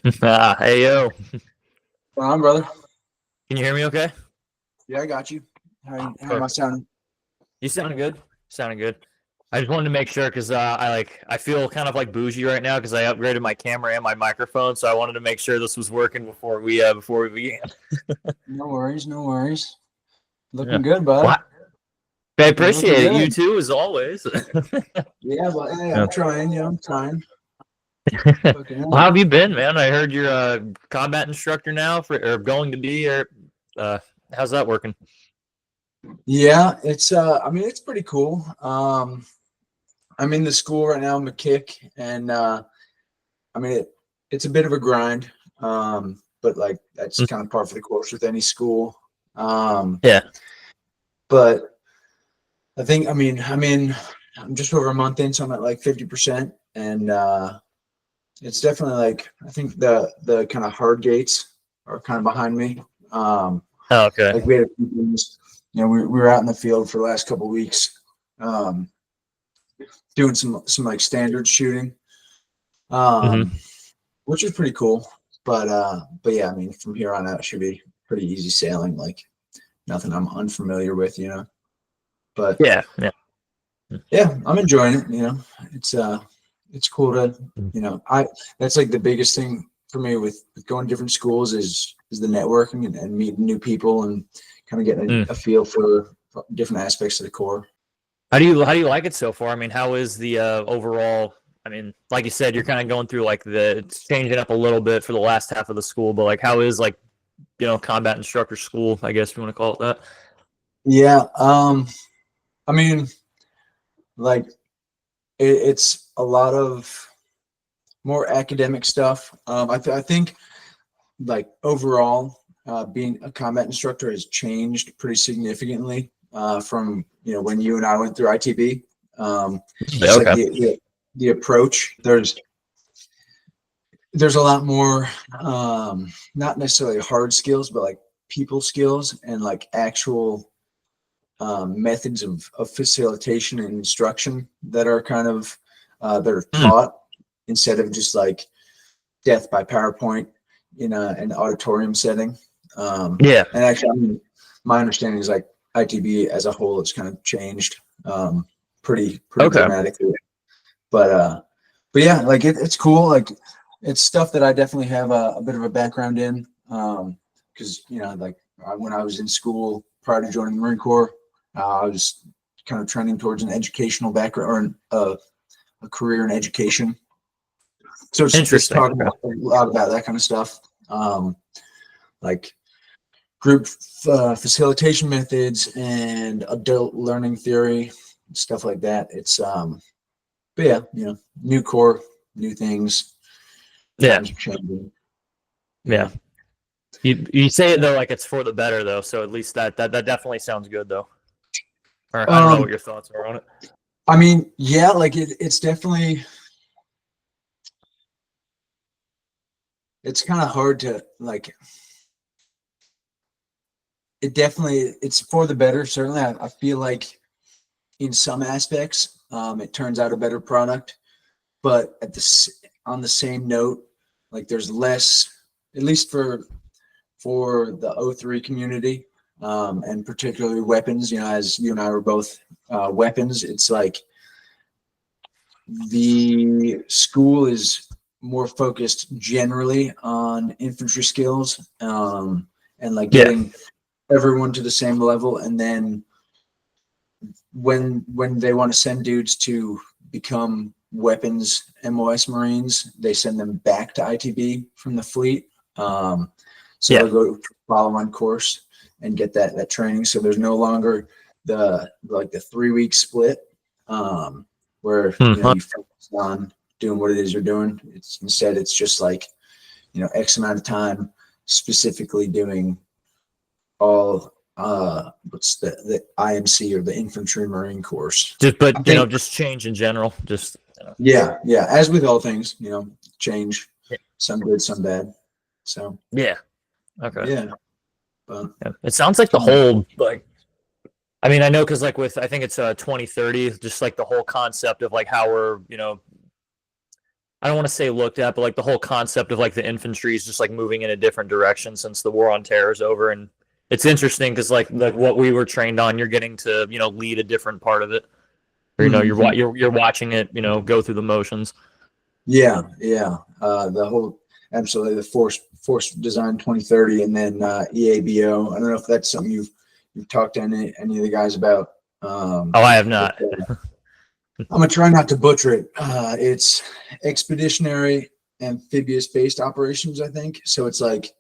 Hey yo, Well, on, brother. can you hear me okay? Yeah, I got you. How am I Perfect. sounding? You sounding good. Sounding good. I just wanted to make sure because I feel kind of like bougie right now because I upgraded my camera and my microphone, so I wanted to make sure this was working before we began. No worries, no worries. Yeah. Looking good, bud. Well, I You're looking appreciate it. You good. too, as always. Yeah, but hey, Yeah. I'm trying. I'm trying. Well, Fucking how hell. have you been, man? I heard you're a combat instructor now, or going to be, or uh, how's that working? Yeah, I mean it's pretty cool. I'm in the school right now, I'm a kick, and I mean it's a bit of a grind. But like that's Mm. kind of par for the course with any school. Um, Yeah. but I think I'm just over a month in, so I'm at like 50%. And it's definitely like I think the kind of hard gates are kind of behind me. Oh, okay. Like we had a few things, we were out in the field for the last couple of weeks, um, doing some like standard shooting, um, Hmm. which is pretty cool. But yeah, I mean, from here on out, it should be pretty easy sailing. Like nothing I'm unfamiliar with. But Yeah. Yeah. yeah, I'm enjoying it. It's cool to Mm. I that's like the biggest thing for me with going to different schools is the networking and meeting new people and kind of getting Mm. a feel for different aspects of the core. How do you like it so far? I mean, how is the overall? I mean, like you said, you're kind of going through like it's changing up a little bit for the last half of the school, but like, how is like combat instructor school? I guess if you want to call it that. Yeah, I mean, like it's a lot of more academic stuff. I think like overall, being a combat instructor has changed pretty significantly from when you and I went through ITB. Yeah, Just like okay. the approach. There's a lot more, not necessarily hard skills, but like people skills and like actual methods of facilitation and instruction that are kind of that are Mm. taught instead of just like death by PowerPoint in an auditorium setting. Yeah. And actually, I mean, my understanding is like ITB as a whole has kind of changed pretty Okay. dramatically. But yeah, like it's cool. Like it's stuff that I definitely have a bit of a background in. Because like when I was in school prior to joining the Marine Corps, I was kind of trending towards an educational background or a career in education. So it's Interesting. talking Okay. a lot about that kind of stuff, like group facilitation methods and adult learning theory, stuff like that. But yeah, new core, new things. Yeah. Times are changing. Yeah. Yeah. You say it though like it's for the better though, so at least that definitely sounds good though. Or I don't know what Um, your thoughts are on it. I mean, yeah, like it's definitely it's kind of hard to like. It's for the better. Certainly, I feel like in some aspects, it turns out a better product. But on the same note, like there's less, at least for the O3 community, and particularly weapons. As you and I were both weapons, it's like the school is more focused generally on infantry skills, and like Yeah. getting everyone to the same level, and then when they want to send dudes to become weapons MOS Marines, they send them back to ITB from the fleet. So Yeah. they'll go follow on course and get that training. So there's no longer the 3 week split, where Mhm. you focus on doing what it is you're doing. It's just like X amount of time specifically doing all what's the IMC or the Infantry Marine course. Just I but think just change in general. Just yeah, as with all things, change, yeah. some good, some bad. So Yeah. Okay. yeah, but Yeah. It sounds like the whole like I mean, I know because like with I think it's 2030, just like the whole concept of like how we're I don't want to say looked at, but like the whole concept of like the infantry is just like moving in a different direction since the war on terror is over. And it's interesting because like what we were trained on, you're getting to, you know, lead a different part of it. Or, you know, Mhm. you're watching it, you know, go through the motions. Yeah, yeah. The whole absolutely the Force Design 2030, and then EABO. I don't know if that's something you've talked to any of the guys about. Oh, I have But, not. I'm gonna try not to butcher it. It's expeditionary amphibious based operations, I think. So it's like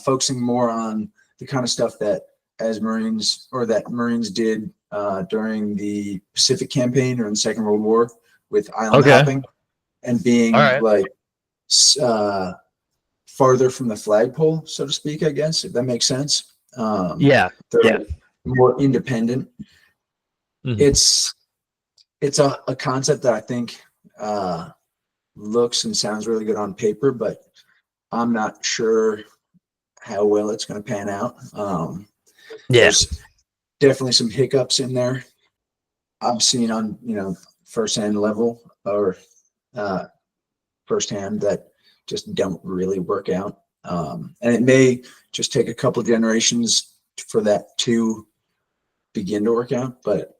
focusing more on the kind of stuff that as Marines or that Marines did during the Pacific campaign or in the Second World War with island Okay. hopping and All being right. like uh, farther from the flagpole, so to speak, I guess, if that makes sense. Yeah. They're Yeah. more independent. Mhm. It's a concept that I think looks and sounds really good on paper, but I'm not sure how well it's going to pan out. Yeah. There's definitely some hiccups in there. I've seen on firsthand level or uh, firsthand that just don't really work out, and it may just take a couple generations for that to begin to work out. But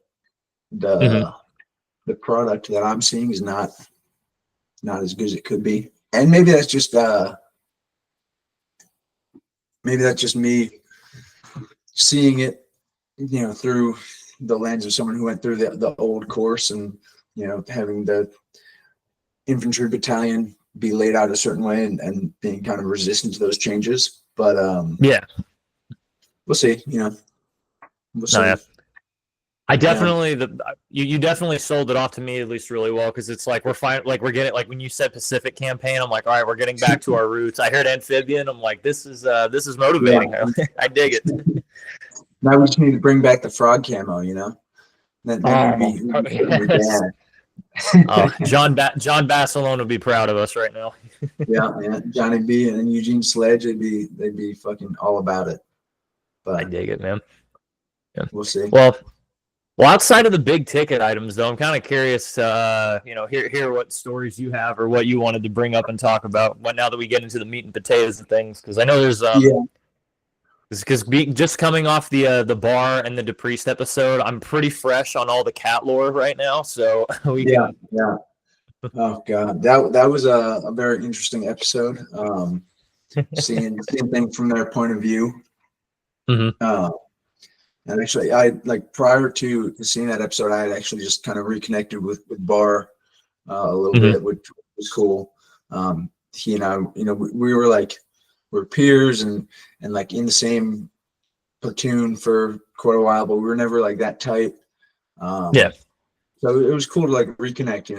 Hmm. the product that I'm seeing is not as good as it could be, and maybe that's just me seeing it, through the lens of someone who went through the old course and having the infantry battalion be laid out a certain way and being kind of resistant to those changes. But Yeah. we'll see. We'll No, yeah. see. I Yeah, definitely you definitely sold it off to me at least really well because it's like we're fine like we're getting like when you said Pacific campaign I'm like all right we're getting back to our roots. I heard amphibian I'm like this is yeah. motivating. I dig it. Now we just need to bring back the frog camo. Then Oh we'd be yes. bad. John Bass alone would be proud of us right now. Yeah, yeah. Johnny B and Eugene Sledge, they'd be fucking all about it. I But dig it, man. Yeah. we'll see. Well, Well, outside of the big ticket items, though, I'm kind of curious to, hear what stories you have or what you wanted to bring up and talk about. When now that we get into the meat and potatoes of things, because I know there's Yeah, because just coming off the bar and the Depriest episode, I'm pretty fresh on all the cat lore right now, so we yeah, can. yeah. Oh God, that was a very interesting episode. Seeing things from their point of view. Hmm. Uh, and actually, I like prior to seeing that episode, I had actually just kind of reconnected with Barr a little Hmm. bit, which was cool. He and I, we were like we're peers and like in the same platoon for quite a while, but we were never like that tight. Yeah. So it was cool to like reconnect,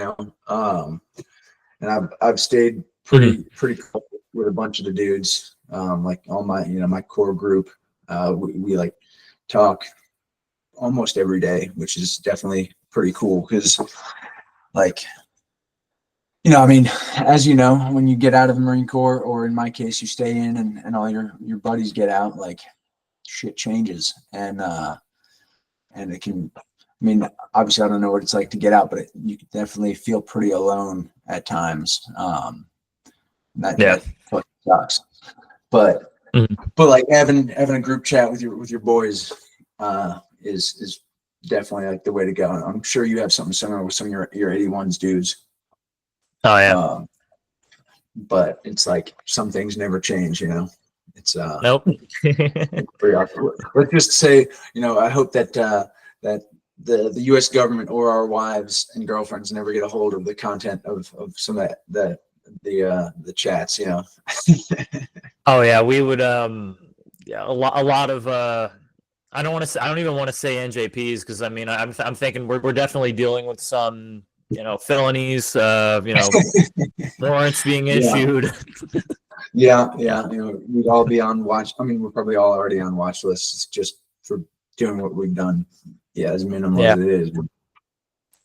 and I've stayed Hmm. pretty close with a bunch of the dudes, like all my my core group. We like talk almost every day, which is definitely pretty cool because like I mean, as you know, when you get out of the Marine Corps, or in my case, you stay in and all your buddies get out, like shit changes and it can. I mean, obviously, I don't know what it's like to get out, but you can definitely feel pretty alone at times. Yeah. That fucking sucks. But Hmm. like having a group chat with your boys is definitely like the way to go. And I'm sure you have something similar with some of your 81s dudes. Oh yeah. Um, but it's like some things never change. It's Nope. pretty awkward. Let's just say, I hope that that the U.S. government or our wives and girlfriends never get a hold of the content of some of the chats. Oh yeah, we would yeah, a lot of I don't even want to say NJPs because I mean I'm thinking we're definitely dealing with some, felonies, warrants being Yeah, issued. yeah, Yeah. yeah. We'd all be on watch. I mean, we're probably all already on watch lists just for doing what we've done. Yeah, as minimal as Yeah. it is.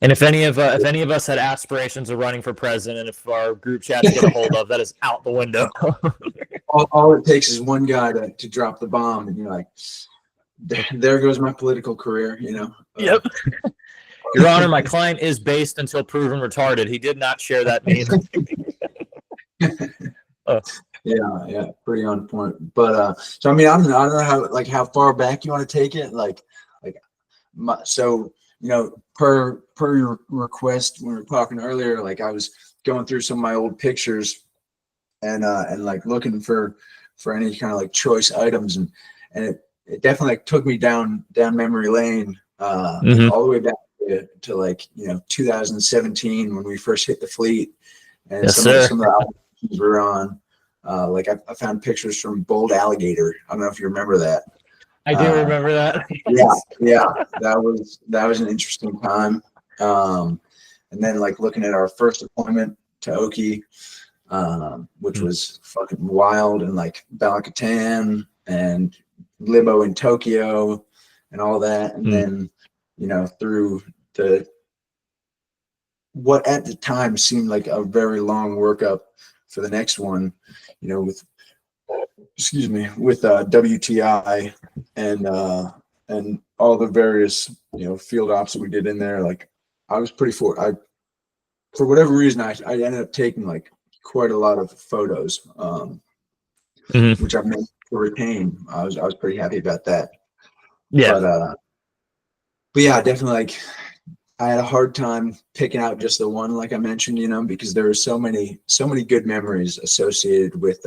And if any of us had aspirations of running for president, if our group chats get a hold of, that is out the window. All it takes is one guy to drop the bomb, and you're like, there goes my political career. Yep. Your Honor, my client is based until proven retarded. He did not share that meme. Yeah, pretty on point. But so I mean, I don't know how far back you want to take it. So per your request when we were talking earlier, like I was going through some of my old pictures and like looking for any kind of like choice items, and it definitely like took me down memory lane, all the way back to like 2017 when we first hit the fleet, and Yes, some sir. of the albums we were on. Like I found pictures from Bold Alligator. I don't know if you remember that. I do remember that. Yeah, that was an interesting time. And then like looking at our first appointment to Oki, which was fucking wild, and like Balakatan and Libo in Tokyo and all that. And then, through what at the time seemed like a very long workup for the next one, with WTI and all the various field ops that we did in there. Like I was pretty for whatever reason I ended up taking like quite a lot of photos, which I meant to retain. I was pretty happy about that. Yeah. But yeah, definitely like I had a hard time picking out just the one, like I mentioned, because there were so many good memories associated with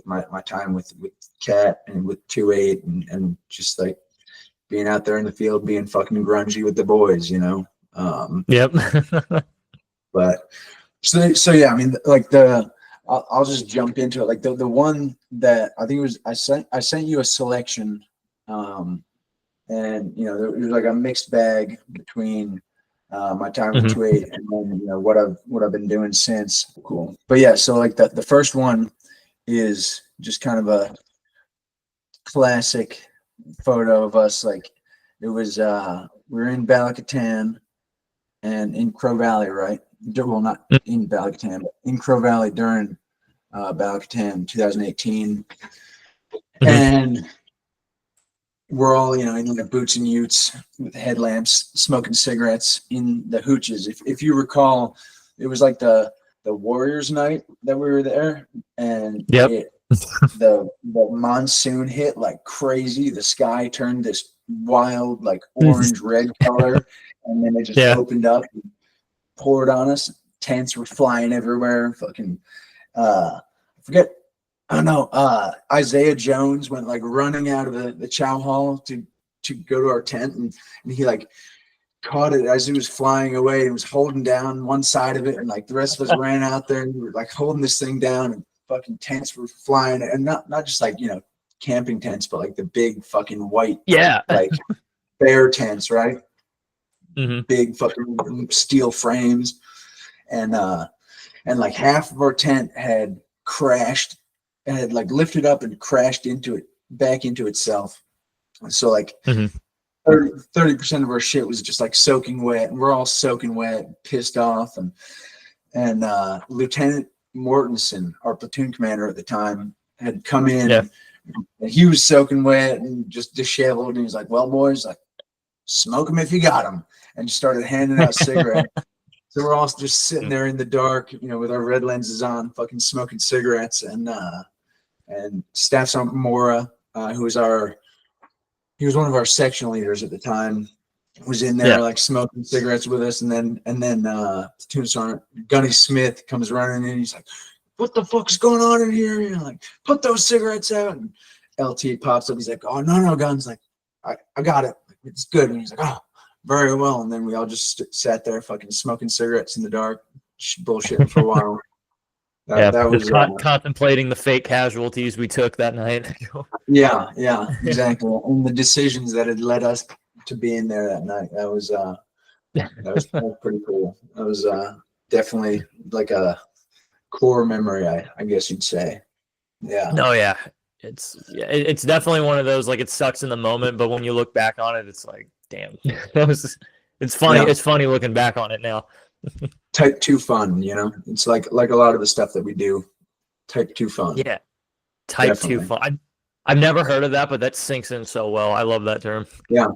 my time with Cat and with 2-8 and just like being out there in the field, being fucking grungy with the boys, Yep. But so yeah, I mean, like I'll just jump into it. Like the one that I think it was, I sent you a selection, and there was like a mixed bag between my time with 2-8 and then what I've been doing since. Cool. But yeah, so like the first one is just kind of a classic photo of us. Like it was we were in Balakatan and in Crow Valley, right? Well, not in Balakatan, but in Crow Valley during Balakatan 2018. And we're all, in the boots and utes with headlamps, smoking cigarettes in the hooches. If you recall, it was like the Warriors night that we were there, and the monsoon hit like crazy. The sky turned this wild, like orange red color, and then it just opened up and poured on us. Tents were flying everywhere. Fucking, I forget. I don't know. Isaiah Jones went like running out of the chow hall to go to our tent, and he like caught it as he was flying away and was holding down one side of it, and like the rest of us ran out there and we were like holding this thing down, and fucking tents were flying, and not just like camping tents, but like the big fucking white like bear tents, right? Big fucking steel frames, and like half of our tent had crashed and had like lifted up and crashed back into itself. So like 30% of our shit was just like soaking wet, and we're all soaking wet, pissed off, and Lieutenant Mortensen, our platoon commander at the time, had come in, and he was soaking wet and just disheveled, and he was like, "Well, boys, like smoke them if you got them," and just started handing out cigarettes. So we're all just sitting there in the dark, with our red lenses on, fucking smoking cigarettes, and Staff Sergeant Mora, who was he was one of our section leaders at the time, was in there like smoking cigarettes with us, and then Platoon Sergeant Gunny Smith comes running in. He's like, "What the fuck's going on in here?" Like, "Put those cigarettes out." And LT pops up. He's like, "Oh no, Guns, like I got it. It's good." And he's like, "Oh, very well." And then we all just sat there fucking smoking cigarettes in the dark, bullshitting for a while. That was contemplating the fake casualties we took that night. Yeah, exactly. And the decisions that had led us to be in there that night. That was pretty cool. That was definitely like a core memory, I guess you'd say. Yeah. No, yeah. It's definitely one of those, like, it sucks in the moment, but when you look back on it, it's like, damn. It's funny. Yeah. It's funny looking back on it now. Type 2 fun, it's like a lot of the stuff that we do. Type 2 fun. Yeah. Type 2 fun. I've never heard of that, but that sinks in so well. I love that term. Yeah.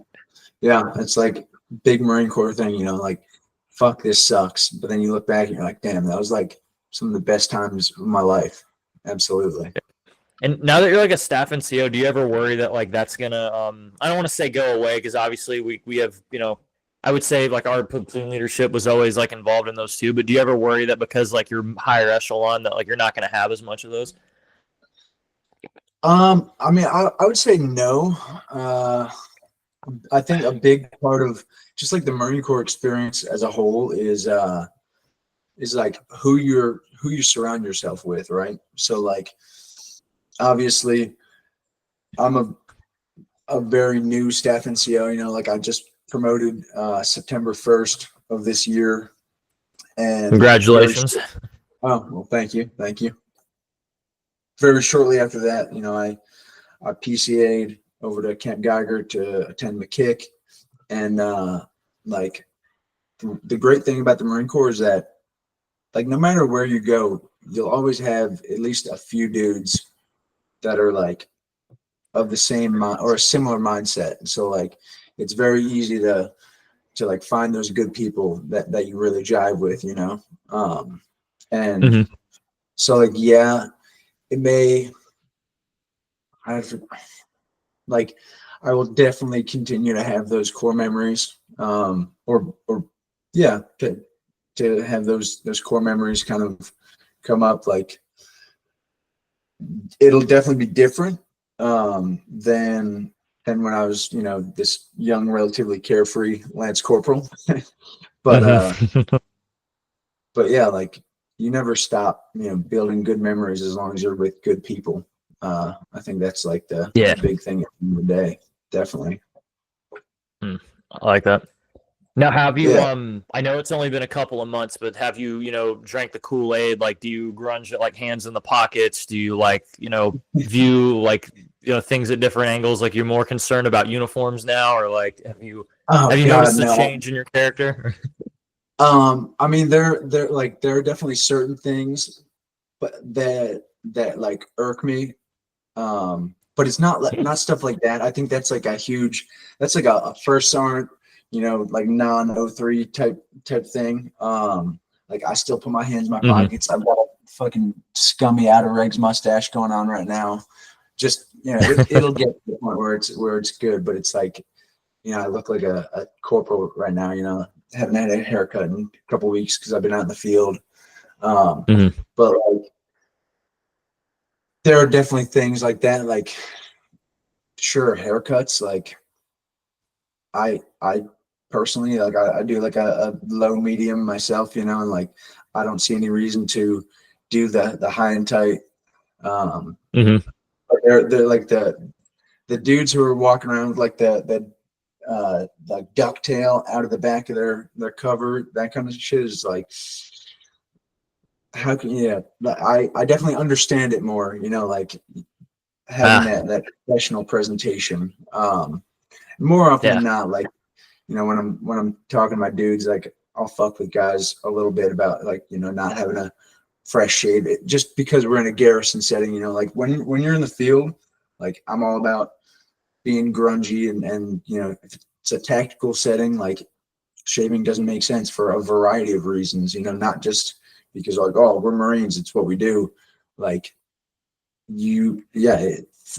It's like big Marine Corps thing, you know, like, fuck, this sucks. But then you look back and you're like, damn, that was like some of the best times of my life. Absolutely. And now that you're like a staff NCO, do you ever worry that like that's gonna I don't want to say go away because obviously we have, you know, I would say like our platoon leadership was always like involved in those too, but do you ever worry that because like you're higher echelon that like you're not gonna have as much of those? I mean, I would say no. I think a big part of just like the Marine Corps experience as a whole is like who you surround yourself with, right? So like obviously I'm a very new staff NCO, you know, like I just promoted September 1st of this year. And Congratulations. oh, well, thank you. Thank you. Very shortly after that, you know, I PCA'd over to Camp Geiger to attend McKick. And like the great thing about the Marine Corps is that like no matter where you go, you'll always have at least a few dudes that are like of the same mind or a similar mindset. So like it's very easy to like find those good people that you really jive with, you know. And so like yeah, it may like I will definitely continue to have those core memories. Or yeah, to have those core memories kind of come up. Like it'll definitely be different than when I was, you know, this young, relatively carefree Lance Corporal. but but yeah, like you never stop, you know, building good memories as long as you're with good people. I think that's like the big thing at the end of the day. Definitely. I like that. Now, have you, I know it's only been a couple of months, but have you, you know, drank the Kool-Aid? Like, do you grunge at like hands in the pockets? Do you like, you know, view like, you know, things at different angles? Like you're more concerned about uniforms now, or like, have you noticed a change in your character? I mean, there are definitely certain things, but that like irk me. But it's not stuff like that. I think that's like that's like a first sergeant, you know, like non-03 type thing. Like I still put my hands in my pockets. I've got a fucking scummy outer regs mustache going on right now. Just, you know, it'll get to the point where it's good, but it's like, you know, I look like a corporal right now, you know, haven't had a haircut in a couple of weeks because I've been out in the field. But like, there are definitely things like that. Like, sure, haircuts. Like, I personally like I do like a low medium myself, you know, and like I don't see any reason to do the high and tight. But they're like the dudes who are walking around with like the like ducktail out of the back of their cover, that kind of shit is like, how can I definitely understand it more, you know, like having that professional presentation. More often than not, like, you know, when I'm talking to my dudes, like I'll fuck with guys a little bit about like, you know, not having a fresh shave, just because we're in a garrison setting, you know, like when you're in the field, like I'm all about being grungy and you know, if it's a tactical setting, like shaving doesn't make sense for a variety of reasons, you know, not just because like, oh, we're Marines, it's what we do. Like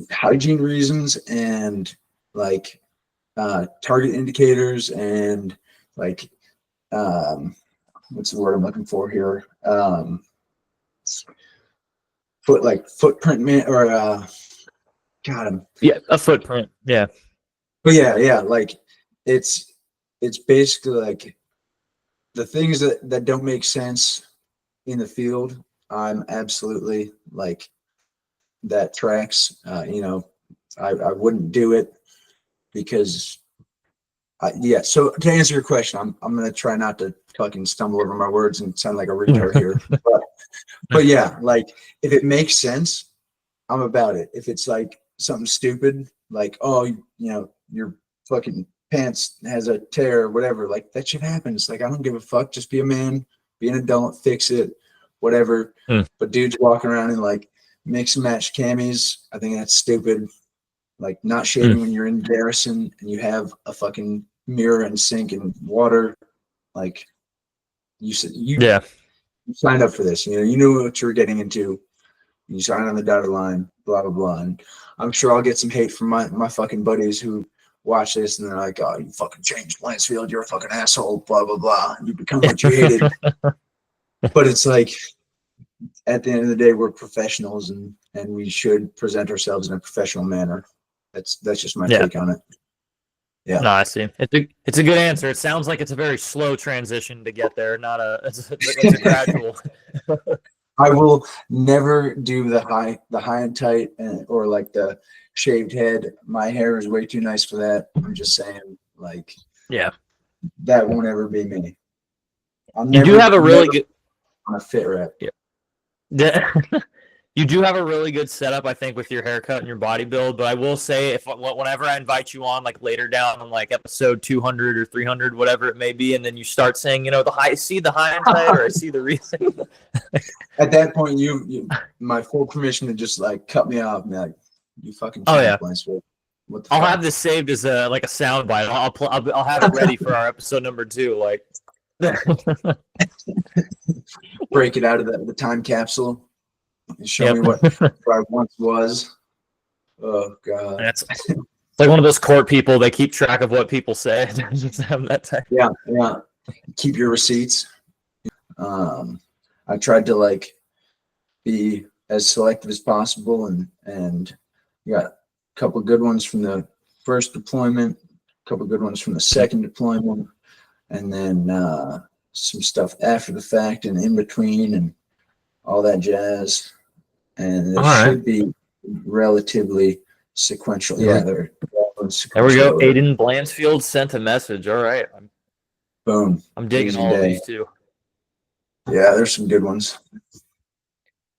hygiene reasons and like target indicators and like what's the word I'm looking for here? Footprint man or got him. Yeah, a footprint. Yeah. But yeah, like it's basically like the things that don't make sense in the field. I'm absolutely like that tracks. You know, I wouldn't do it because so to answer your question, I'm gonna try not to fucking stumble over my words and sound like a retard here. But yeah, like if it makes sense, I'm about it. If it's like something stupid, like, oh, you know, your fucking pants has a tear or whatever, like that shit happens. Like I don't give a fuck. Just be a man, be an adult, fix it, whatever. But dudes walking around in like mix and match camis, I think that's stupid. Like not shaving when you're in garrison and you have a fucking mirror and sink in water. Like you said, you signed up for this. You knew what you were getting into. You signed on the dotted line, blah blah blah. And I'm sure I'll get some hate from my fucking buddies who watch this and they're like, "Oh, you fucking changed Blansfield. You're a fucking asshole." Blah blah blah. You become what you hated. But it's like, at the end of the day, we're professionals and we should present ourselves in a professional manner. That's just my take on it. Yeah. No, I see. It's a good answer. It sounds like it's a very slow transition to get there, not it's a gradual. I will never do the high and tight or like the shaved head. My hair is way too nice for that. I'm just saying, like, yeah, that won't ever be me. You do have a really good on a fit rep. Yeah. You do have a really good setup, I think, with your haircut and your body build. But I will say, whenever I invite you on, like later down on like episode 200 or 300, whatever it may be, and then you start saying, the high and tight, or I see the reason. At that point, you my full permission to just like cut me off and be like, you fucking. Oh yeah. What the I'll fuck? have this saved as like a soundbite. I'll have it ready for our episode number 2. Like, break it out of the time capsule. And show me what I once was. Oh god, it's like one of those court people. They keep track of what people say. Just have that type. Yeah. Keep your receipts. I tried to like be as selective as possible, and got a couple good ones from the first deployment, a couple good ones from the second deployment, and then some stuff after the fact and in between and all that jazz. And it should be relatively sequential. Yeah, there we go. Aidan Blansfield sent a message. All right. Boom. I'm digging all of these too. Yeah, there's some good ones.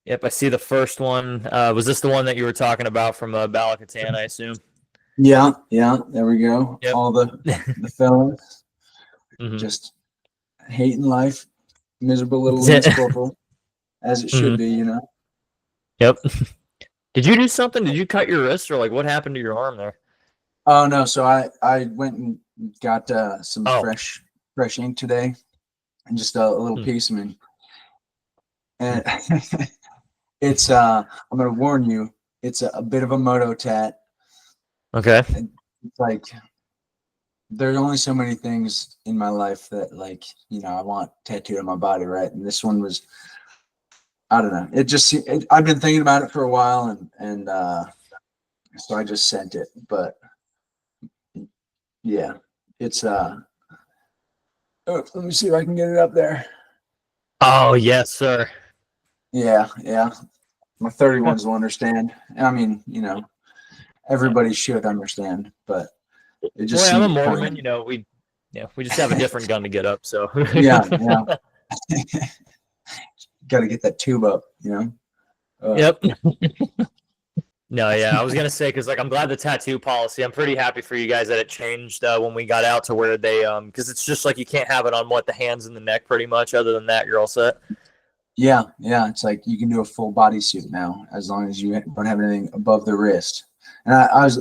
Yep, I see the first one. Was this the one that you were talking about from Balakatan, I assume? Yeah, there we go. Yep. All the fellas just hating life, miserable little Lance Corporal, as it should be, Yep. Did you do something? Did you cut your wrist, or like what happened to your arm there? Oh no, so I went and got some fresh ink today, and just a little piece of me. And it's I'm gonna warn you, it's a bit of a moto tat. Okay. And it's like there's only so many things in my life that like I want tattooed on my body, right? And this one was, I don't know. I've been thinking about it for a while, and so I just sent it. But yeah, it's let me see if I can get it up there. Oh yes, sir. Yeah. My 31s will understand. I mean, everybody should understand, but it just. Boy, I'm a Mormon. We just have a different gun to get up. So yeah. Got to get that tube up, Yep. No, yeah, I was gonna say because I'm glad the tattoo policy. I'm pretty happy for you guys that it changed when we got out to where they because it's just like you can't have it on the hands and the neck pretty much. Other than that, you're all set. Yeah, it's like you can do a full bodysuit now as long as you don't have anything above the wrist. And I was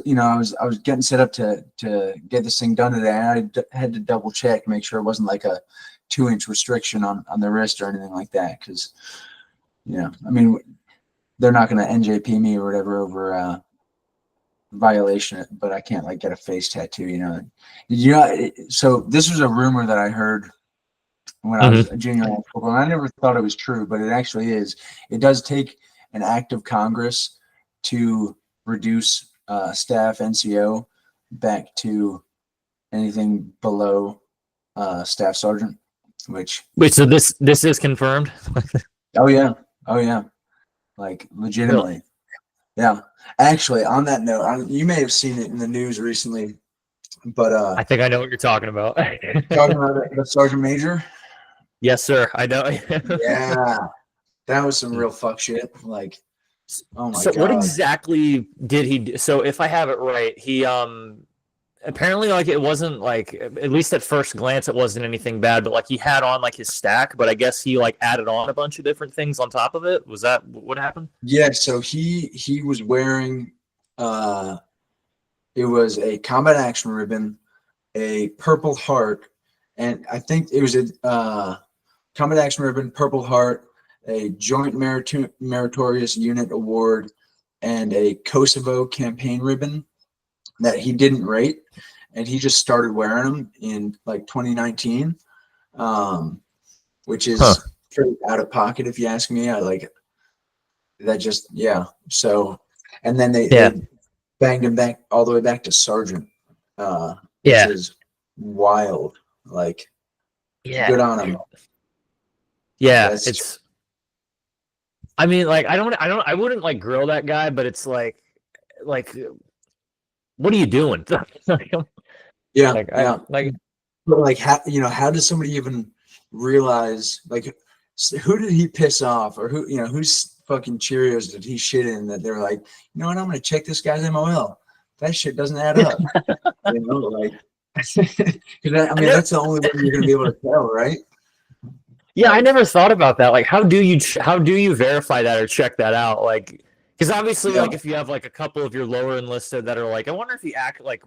getting set up to get this thing done today. And I had to double check, make sure it wasn't like a 2-inch restriction on the wrist or anything like that, because I mean they're not going to NJP me or whatever over violation, but I can't like get a face tattoo. So this was a rumor that I heard when I was a junior high school, and I never thought it was true, but it actually is. It does take an act of Congress to reduce staff NCO back to anything below staff sergeant. Wait, so this is confirmed? Oh yeah, like legitimately. Really? Yeah, actually, on that note, you may have seen it in the news recently, but I think I know what you're talking about. Talking about the sergeant major. Yes, sir. I know. Yeah, that was some real fuck shit. Like, oh my god. So what exactly did he do? So if I have it right, he apparently like it wasn't like, at least at first glance it wasn't anything bad, but like he had on like his stack, but I guess he like added on a bunch of different things on top of it. Was that what happened? Yeah, so he was wearing it was a combat action ribbon a Purple Heart, and I think it was a Combat Action Ribbon, Purple Heart, a Joint Meritorious Unit Award, and a Kosovo Campaign Ribbon that he didn't rate, and he just started wearing them in like 2019, which is pretty out of pocket if you ask me. I like that. Just So, and then they banged him back all the way back to Sergeant, which is wild. Like, good on him. Yeah, I mean, like, I wouldn't like grill that guy, but it's like, what are you doing? But like, how does somebody even realize, like, who did he piss off, or whose fucking Cheerios did he shit in that they're like, you know what, I'm gonna check this guy's MOL. That shit doesn't add up. Like, I mean, that's the only way you're gonna be able to tell, right? Yeah, I never thought about that. Like, how do you verify that or check that out? Like, because obviously, like, if you have like a couple of your lower enlisted that are like, I wonder if he act like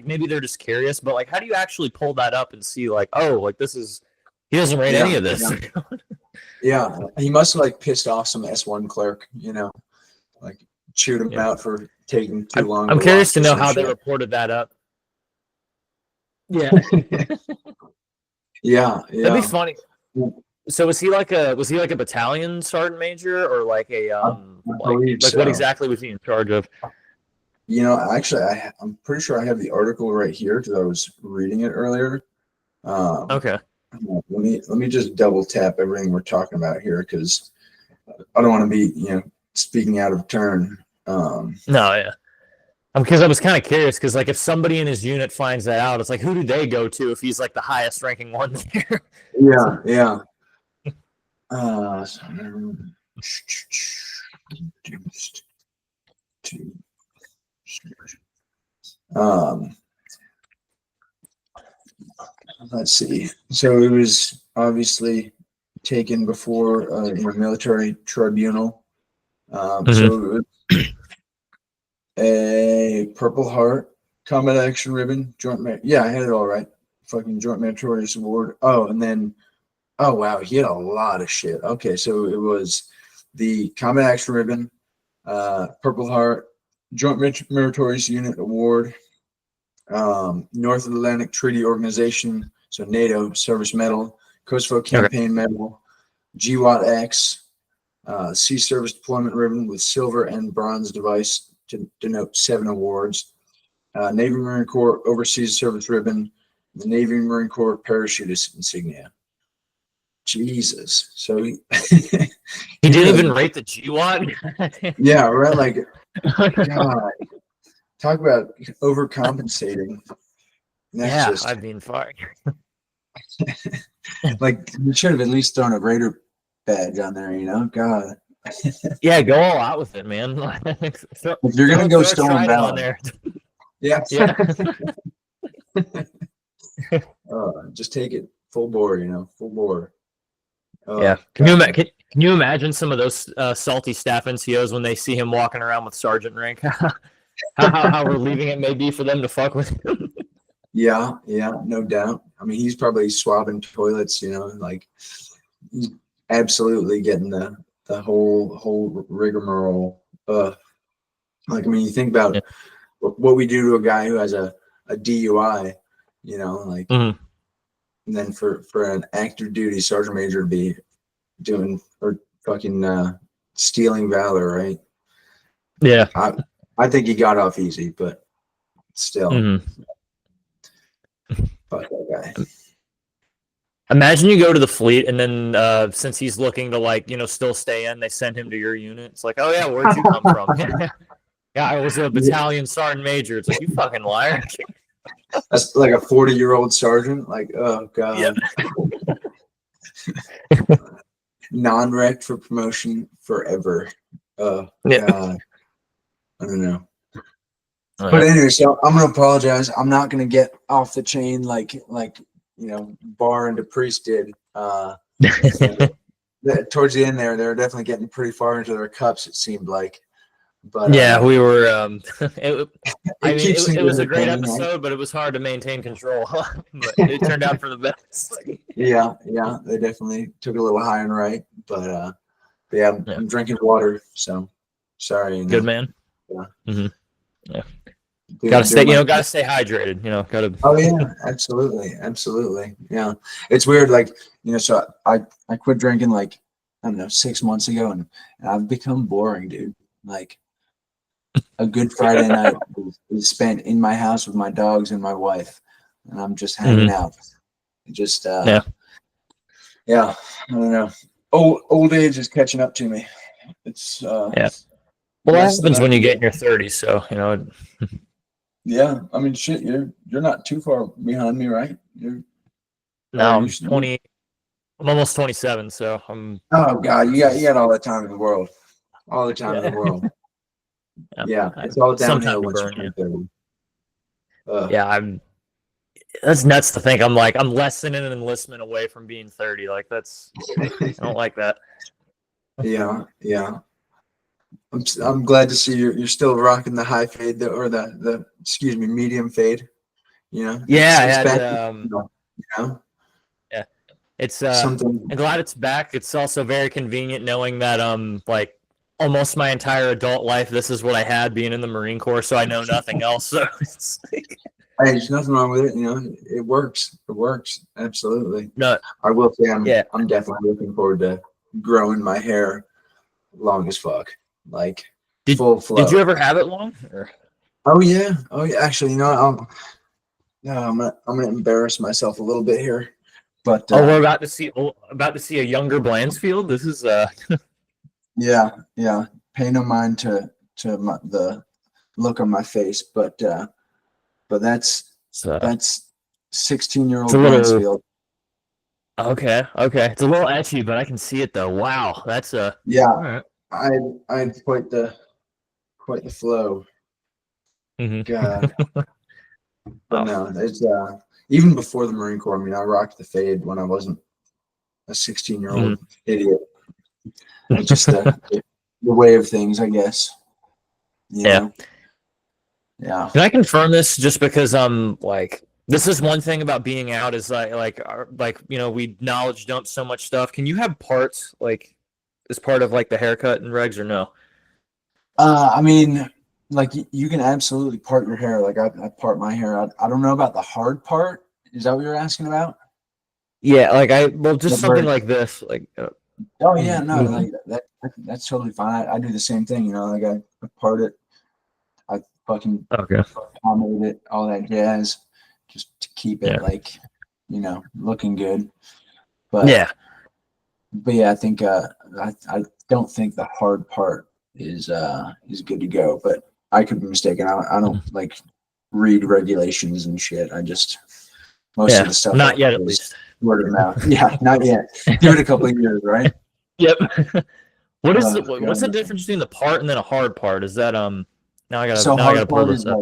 maybe they're just curious, but like, how do you actually pull that up and see like, oh, like he doesn't rate any of this? Yeah, he must have like pissed off some S1 clerk, like chewed him out for taking too long. I'm curious to know how they reported that up. Yeah. Yeah. That'd be funny. So was he like a battalion sergeant major, or like a what exactly was he in charge of? Actually, I'm pretty sure I have the article right here because I was reading it earlier. Okay. Let me just double tap everything we're talking about here, because I don't want to be speaking out of turn. No, yeah. Because I was kind of curious, because like if somebody in his unit finds that out, it's like, who do they go to if he's like the highest ranking one there? Yeah. Let's see. So it was obviously taken before a military tribunal. So it was a Purple Heart, Combat Action Ribbon, I had it all right. Fucking Joint Meritorious Award. Oh, and then, oh wow, he had a lot of shit. Okay, so it was the Combat Action Ribbon, Purple Heart, Joint Meritorious Unit Award, North Atlantic Treaty Organization, so NATO Service Medal, Kosovo Campaign Medal, GWAT X, Sea Service Deployment Ribbon with silver and bronze device to denote 7 awards, Navy Marine Corps Overseas Service Ribbon, the Navy Marine Corps Parachutist Insignia. Jesus. So he didn't even rate the GWAT? Yeah, right. Like, God. Talk about overcompensating. I mean, fuck. Like, you should have at least thrown a Raider badge on there, God. Yeah, go all out with it, man. If you're gonna go Stolen Valor on there. Yeah. Just take it full bore, full bore. Yeah. Can you imagine some of those salty staff NCOs when they see him walking around with sergeant rank? how relieving it may be for them to fuck with him. Yeah, no doubt. I mean, he's probably swabbing toilets, like, he's absolutely getting the whole rigmarole. Like, I mean, you think about what we do to a guy who has a DUI, like, and then for an active duty sergeant major to be doing or fucking stealing valor, right? Yeah. I think he got off easy, but still. Fuck that guy. Imagine you go to the fleet, and then since he's looking to, like, still stay in, they send him to your unit. It's like, oh yeah, where'd you come from? Yeah, I was a battalion sergeant major. It's like, you fucking liar. That's like a 40-year-old sergeant. Like, oh god. Yeah. Non-rec for promotion forever. God. I don't know. But anyway, so I'm gonna apologize. I'm not gonna get off the chain like Barr and DePriest did. Towards the end there, they were definitely getting pretty far into their cups, it seemed like. But Yeah, we were. keeps It was a things great entertaining, right? episode, but it was hard to maintain control. But it turned out for the best. Yeah, they definitely took a little high and right, but yeah, Yeah, I'm drinking water, so sorry, you good know. man. Yeah, Hmm. Yeah, gotta doing stay. my. Gotta stay hydrated. Gotta. Oh yeah, absolutely. Yeah, it's weird. Like so I quit drinking like I don't know 6 months ago, and I've become boring, dude. Like a good Friday night is spent in my house with my dogs and my wife, and I'm just hanging Mhm. out. Just Yeah, yeah, I don't know. Old age is catching up to me. It's yeah. Well, that less than happens I when you can get do. in your 30s. So Yeah, I mean, shit, you're not too far behind me, right? Or now you, I'm 20. I'm almost 27. So I'm. oh God, you got all the time in the world, all the time in the Yeah, world. yeah. Yeah, I it's have all some time downhill to once you burn. Yeah, turn 30. Uh, yeah. That's nuts to think. I'm less than an enlistment away from being 30. Like that's. Ugh, I don't like that. yeah. I'm glad to see you're still rocking the high fade or the excuse me medium fade. Yeah, I It's had. back. Yeah, it's. Something. I'm glad it's back. It's also very convenient knowing that like almost my entire adult life, this is what I had being in the Marine Corps. So I know nothing else. So it's like, Hey, there's nothing wrong with it. It works. It works. Absolutely. no. I will say Yeah. I'm definitely looking forward to growing my hair long as fuck. Like Did full Did you flow. ever have it long? Or? Oh yeah. Oh yeah. Actually, I'm gonna embarrass myself a little bit here. But Oh, we're about to see a younger Blansfield. This is yeah. Pay no mind to the look on my face, but that's 16-year-old it's a little Blansfield. okay. It's a little etchy, but I can see it though. Wow, that's Yeah, all right. I had quite the flow. Mm-hmm. God, but Oh, no, it's even before the Marine Corps. I mean, I rocked the fade when I wasn't a 16-year-old idiot. It's just the way of things, I guess. You yeah. know, yeah. Can I confirm this? Just because like this is one thing about being out is we knowledge dump so much stuff. Can you have parts like as part of like the haircut and regs or no? I mean, like you can absolutely part your hair. Like I part my hair. I don't know about the hard part. Is that what you're asking about? Yeah, like just Like something where? like this. Like Oh yeah, no, mm, like that's totally fine. I do the same thing. Like I part it. I fucking okay. pomade it, all that jazz, just to keep it Yeah. like looking good. But Yeah. but yeah, I think I don't think the hard part is good to go. But I could be mistaken. I don't like read regulations and shit. I just most of Yeah. the stuff I Not yet, do at is least. word of mouth. Yeah, not yet. Give it a couple of years, right? Yep. What's the God. difference between the part and then a hard part? Is that So now I gotta pull this up.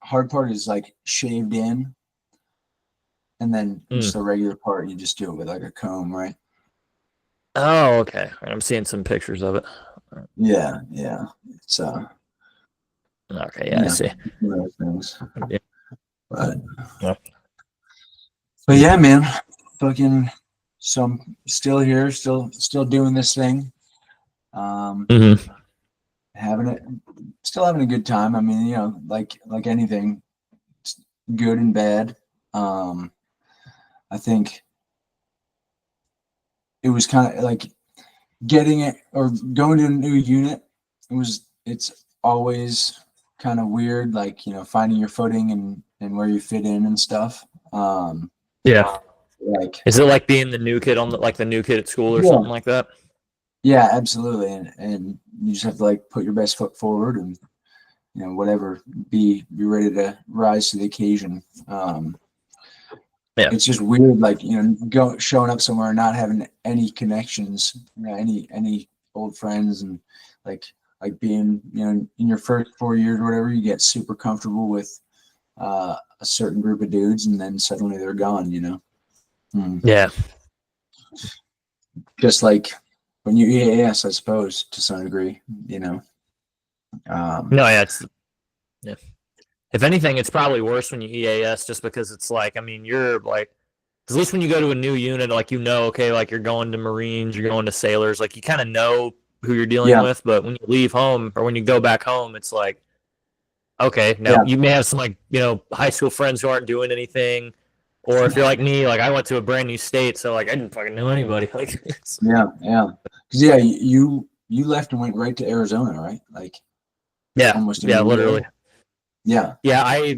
hard part is like shaved in, and then just Mm. the regular part you just do it with like a comb, right? Oh, okay. All right, I'm seeing some pictures of it. Yeah. It's Okay, yeah, you I know see. one of those things. Yeah. But Yeah. but yeah, man, fucking. So I'm still here, still doing this thing. Mm-hmm. Having it, still having a good time. I mean, like anything, it's good and bad. I think it was kind of like getting it or going to a new unit. It's always kind of weird, like finding your footing and where you fit in and stuff. Yeah. Like Is it like being the new kid on the new kid at school or yeah, something like that? yeah, absolutely, and you just have to like put your best foot forward and whatever, be ready to rise to the occasion. Yeah. It's just weird, like showing up somewhere and not having any connections, any old friends, and like being in your first 4 years or whatever, you get super comfortable with a certain group of dudes, and then suddenly they're gone. Yeah. Just like when you EAS, I suppose, to some degree. No, yeah, yeah. If anything, it's probably worse when you EAS, just because it's like, I mean, you're like, 'cause at least when you go to a new unit, like, okay, like you're going to Marines, you're going to sailors, like you kind of know who you're dealing Yeah, with. But when you leave home or when you go back home, it's like, okay, now yeah, you may have some like, high school friends who aren't doing anything, or if you're like me, like I went to a brand new state, so like I didn't fucking know anybody. Like, yeah, yeah. Because yeah, you left and went right to Arizona, right? Like yeah, almost yeah, immediately. literally. Yeah, Yeah, I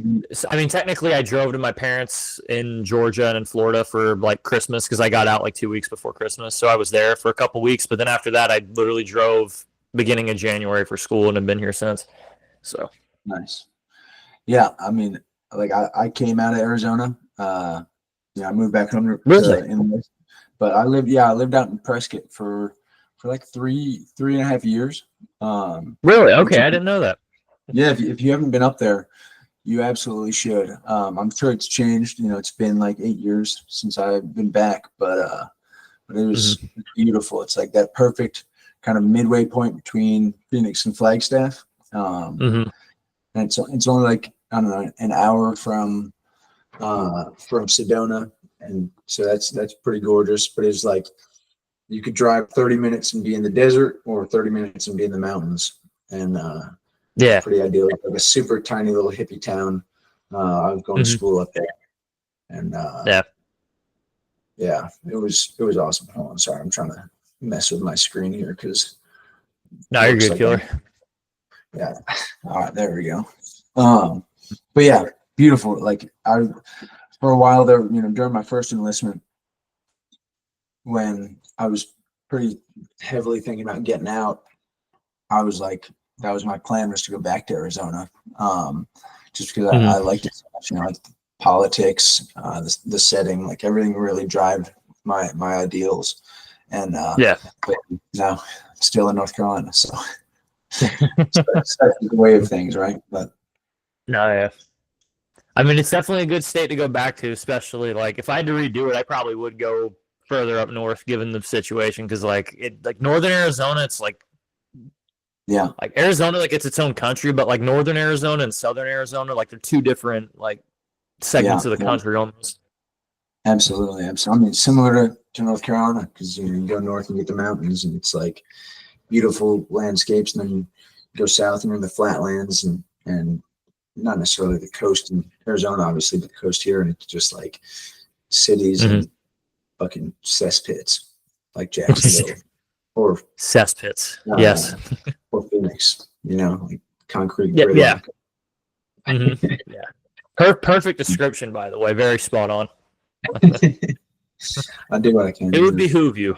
mean, technically, I drove to my parents in Georgia and in Florida for like Christmas because I got out like 2 weeks before Christmas, so I was there for a couple weeks. But then after that, I literally drove beginning of January for school and have been here since. So nice. Yeah, I mean, like I came out of Arizona. Yeah, I moved back home to really, enlist, but I lived out in Prescott for like three and a half years. really, Which okay, I didn't know that. yeah, if you haven't been up there, you absolutely should. I'm sure it's changed. It's been like 8 years since I've been back, but it was Hmm. beautiful. It's like that perfect kind of midway point between Phoenix and Flagstaff. Hmm. And it's only like, I don't know, an hour from Sedona, and so that's pretty gorgeous. But it's like you could drive 30 minutes and be in the desert, or 30 minutes and be in the mountains, and Yeah. pretty ideal. Like a super tiny little hippie town. I was going to Hmm. school up there, and Yeah. yeah, it was awesome. Hold on, sorry, I'm trying to mess with my screen here because No, you're looks good, like killer. yeah. All right, there we go. But yeah, beautiful. Like I for a while there, during my first enlistment, when I was pretty heavily thinking about getting out, I was like, that was my plan, was to go back to Arizona. Just because I Hmm. liked it so much, like the politics, the setting, like everything really drive my ideals. And Yeah. but now still in North Carolina, so that's the way of things, right? But No, yeah. I mean, it's definitely a good state to go back to, especially like if I had to redo it, I probably would go further up north given the situation because like northern Arizona, it's yeah, like Arizona, like it's its own country, but like northern Arizona and southern Arizona, like they're two different like yeah, segments of the yeah, country almost. absolutely, absolutely. I mean, similar to North Carolina, because you go north and get the mountains, and it's like beautiful landscapes, and then you go south and you're in the flatlands, and not necessarily the coast in Arizona, obviously, but the coast here, and it's just like cities Hmm. and fucking cesspits like Jacksonville or Cesspits. uh, Yes. or Phoenix, like concrete Yeah. Yeah. gridlock. Hmm. Yeah. Perfect description, by the way. Very spot on. I do what I can. It would behoove you.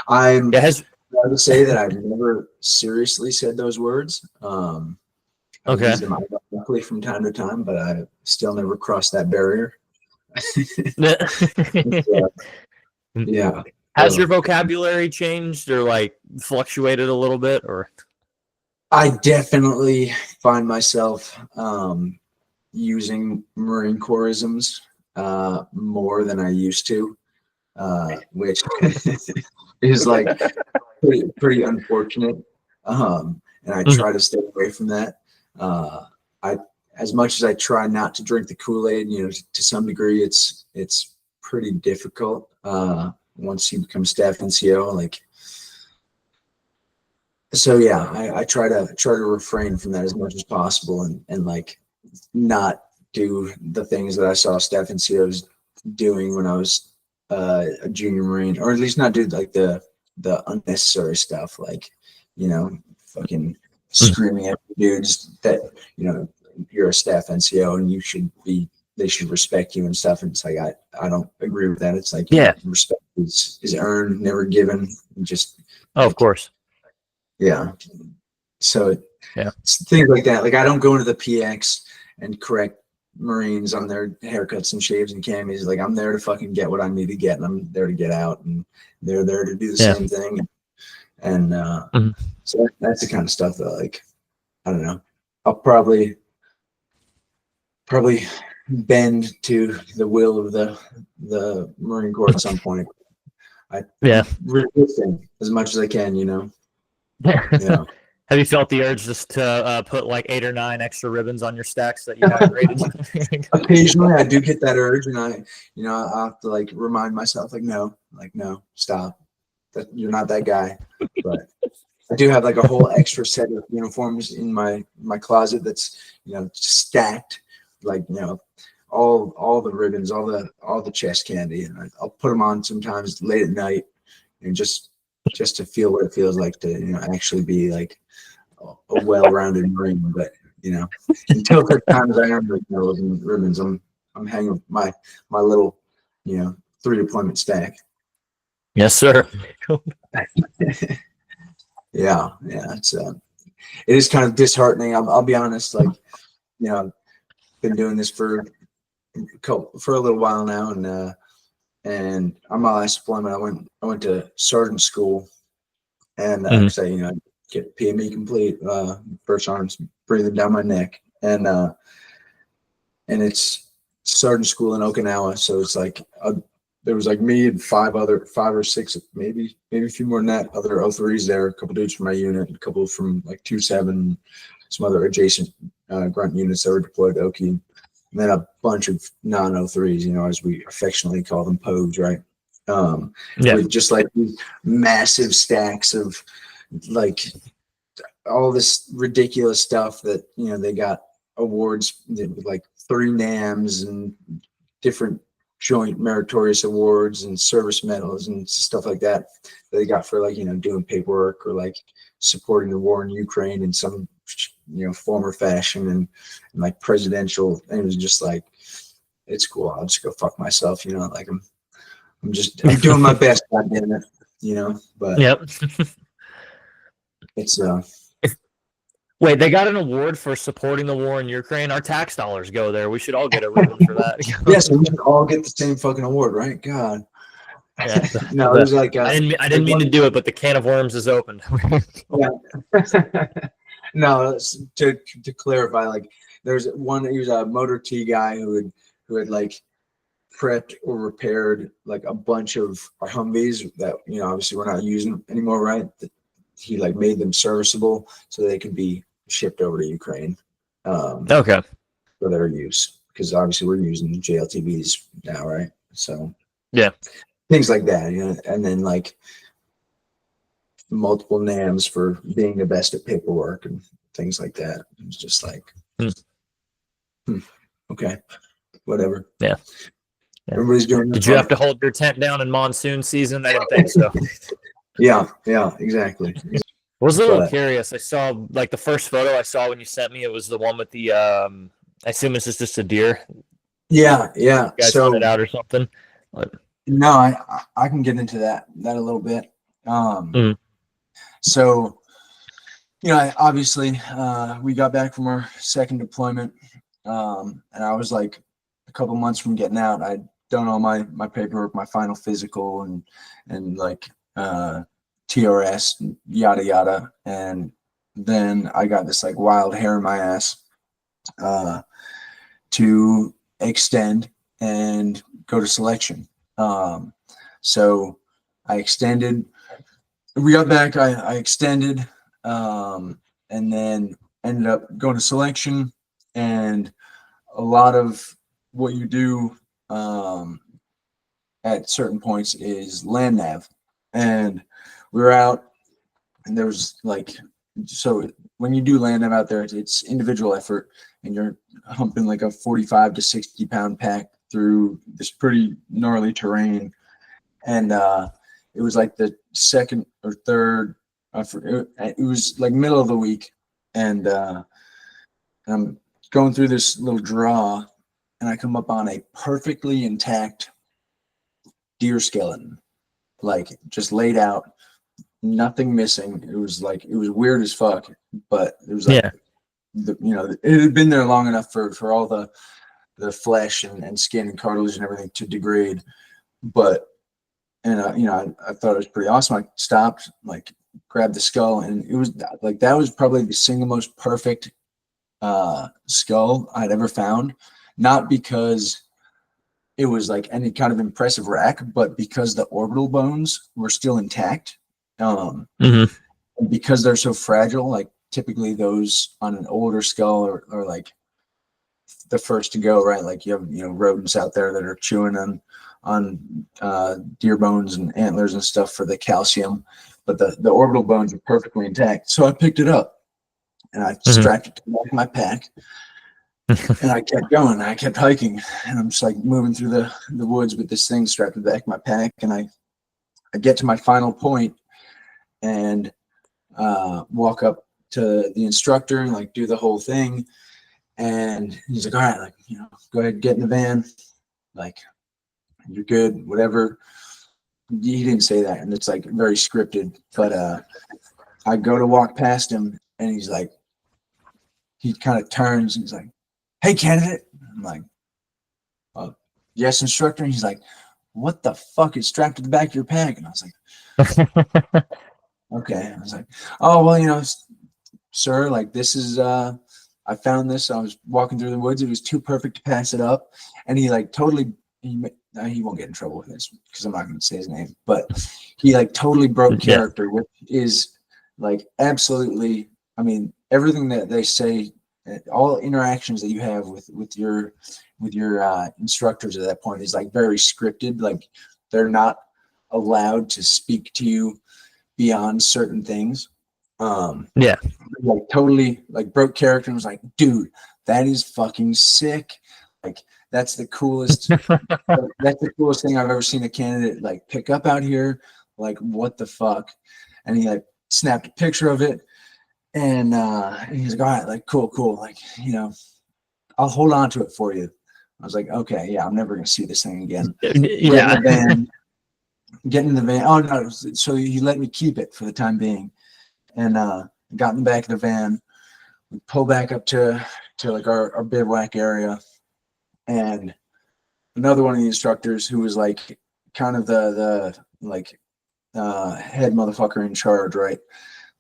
I'm Yeah. Has proud to say that I've never seriously said those words. I've okay. used them ironically from time to time, but I still never crossed that barrier. Yeah, yeah. Has your So vocabulary changed or like fluctuated a little bit or? I definitely find myself using Marine Corps-isms more than I used to, which is like pretty unfortunate. And I Mhm. try to stay away from that. I as much as I try not to drink the Kool-Aid, to some degree, it's pretty difficult once you become staff NCO. Like, so yeah, I try to refrain from that as much as possible, and like not do the things that I saw staff NCOs doing when I was a junior Marine, or at least not do like the unnecessary stuff, like fucking screaming at dudes that you're a staff NCO and they should respect you and stuff. And it's like I don't agree with that. It's like Yeah. respect is earned, never given. Just Oh, of like course. yeah. So Yeah. it's things like that. Like I don't go into the PX and correct Marines on their haircuts and shaves and camis. Like I'm there to fucking get what I need to get, and I'm there to get out, and they're there to do the Yeah. same thing. And Mhm. so that's the kind of stuff that, like, I don't know. I'll probably bend to the will of the Marine Corps at some point. I Yeah. resist them as much as I can. Yeah. Have you felt the urge just to put like 8 or 9 extra ribbons on your stacks that you haven't rated? Occasionally, I do get that urge, and I have to like remind myself, like, no, stop. That you're not that guy. But I do have like a whole extra set of uniforms in my closet that's stacked, like all the ribbons, all the chest candy, and I'll put them on sometimes late at night, and just to feel what it feels like to actually be like a well-rounded Marine. But until such times I am like those ribbons, I'm hanging my little 3 deployment stack. Yes, sir. Yeah, it is kind of disheartening. I'll be honest, like been doing this for a little while now, and on my last deployment, I went to sergeant school, and cause I get PME complete, first arms breathing down my neck, and it's sergeant school in Okinawa, so it's like there was like me and 5 or 6, maybe a few more than that, other O3s there, a couple dudes from my unit, a couple from like 2-7, some other adjacent grunt units that were deployed to Oki, and then a bunch of non-O3s, as we affectionately call them, pogues, right? With just like these massive stacks of like all this ridiculous stuff that they got awards with like 3 NAMs and different joint meritorious awards and service medals and stuff like that they got for like doing paperwork or like supporting the war in Ukraine in some form or fashion, and like presidential, and it was just like, it's cool, I'll just go fuck myself, like I'm doing my best, goddamn it, but yep. It's Wait, they got an award for supporting the war in Ukraine. Our tax dollars go there. We should all get a ribbon for that. yes, we should all get the same fucking award, right? God. Yeah. No, it was like I didn't mean to do it, but the can of worms is open. Yeah. No, to clarify, like there's one, he was a motor T guy who had like prepped or repaired like a bunch of our Humvees that obviously we're not using anymore, right? He like made them serviceable so they could be shipped over to Ukraine. Okay. For their use, because obviously we're using JLTVs now, right? So yeah, things like that, and then like multiple NAMs for being the best at paperwork and things like that. It's just like, okay, whatever. Yeah. Everybody's doing. Did you have to hold your tent down in monsoon season? I didn't think so. Yeah, exactly. I was a little curious. I saw like the first photo I saw when you sent me. It was the one with the I assume this is just a deer. Yeah. You guys hunted out or something. No, I can get into that a little bit. So, obviously, we got back from our second deployment, and I was like a couple months from getting out. I'd done all my paperwork, my final physical, and like TRS, and yada yada, and then I got this like wild hair in my ass to extend and go to selection. So I extended. We got back. I extended, and then ended up going to selection. And a lot of what you do at certain points is land nav. And we were out, and there was like, so when you do land nav out there, it's individual effort, and you're humping like a 45 to 60 pound pack through this pretty gnarly terrain. And it was like the second or third, it was like middle of the week, and I'm going through this little draw, and I come up on a perfectly intact deer skeleton, like just laid out, nothing missing. It was weird as fuck, but it was like, it had been there long enough for all the flesh and skin and cartilage and everything to degrade. But I thought it was pretty awesome. I stopped, like grabbed the skull, and it was like, that was probably the single most perfect skull I'd ever found. Not because it was like any kind of impressive rack, but because the orbital bones were still intact. And because they're so fragile, like typically those on an older skull are like the first to go, right? Like you have, rodents out there that are chewing on deer bones and antlers and stuff for the calcium, but the orbital bones are perfectly intact. So I picked it up and I strapped it to the back of my pack, and I kept going. I kept hiking, and I'm just like moving through the woods with this thing strapped to the back of my pack, and I get to my final point and walk up to the instructor and like do the whole thing. And he's like, all right, like, go ahead, get in the van. Like, you're good, whatever. He didn't say that. And it's like very scripted, but I go to walk past him and he's like, he kind of turns and he's like, hey, candidate. I'm like, yes, instructor. And he's like, what the fuck is strapped to the back of your pack? And I was like, okay. I was like, oh, well, sir, like this is, I found this. I was walking through the woods. It was too perfect to pass it up. And he like totally, he won't get in trouble with this because I'm not going to say his name, but he like totally broke character, which is like absolutely, I mean, everything that they say, all interactions that you have with your instructors at that point is like very scripted. Like they're not allowed to speak to you beyond certain things. Like totally like broke character and was like, dude, that is fucking sick. Like that's the coolest that's the coolest thing I've ever seen a candidate like pick up out here. Like what the fuck? And he like snapped a picture of it, and he's like, all right, like cool, like, I'll hold on to it for you. I was like, okay, yeah, I'm never gonna see this thing again. Get in the van. Oh no, so he let me keep it for the time being. And got in the back of the van. We pull back up to like our bivouac area, and another one of the instructors who was like kind of the head motherfucker in charge, right?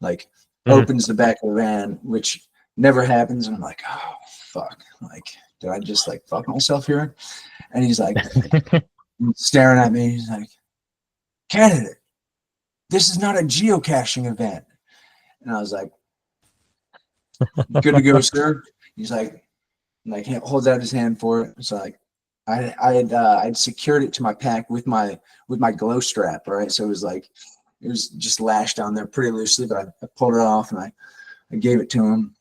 Like opens the back of the van, which never happens, and I'm like, oh fuck, like did I just like fuck myself here? And he's like staring at me. He's like, candidate, this is not a geocaching event. And I was like, good to go, sir. He's like holds out his hand for it. So like I'd secured it to my pack with my glow strap, right? So it was just lashed down there pretty loosely, but I pulled it off and I gave it to him.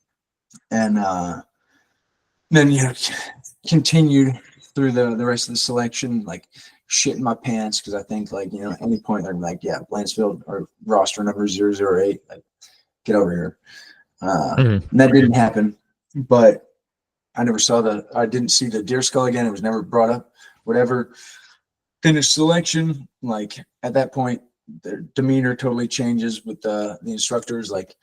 And then continued through the rest of the selection, like shit in my pants, because I think like at any point they're like, yeah, Blansfield or roster number 008, like get over here. And that didn't happen, but I didn't see the deer skull again. It was never brought up. Whatever. Finished selection, like at that point, their demeanor totally changes with the instructors. Like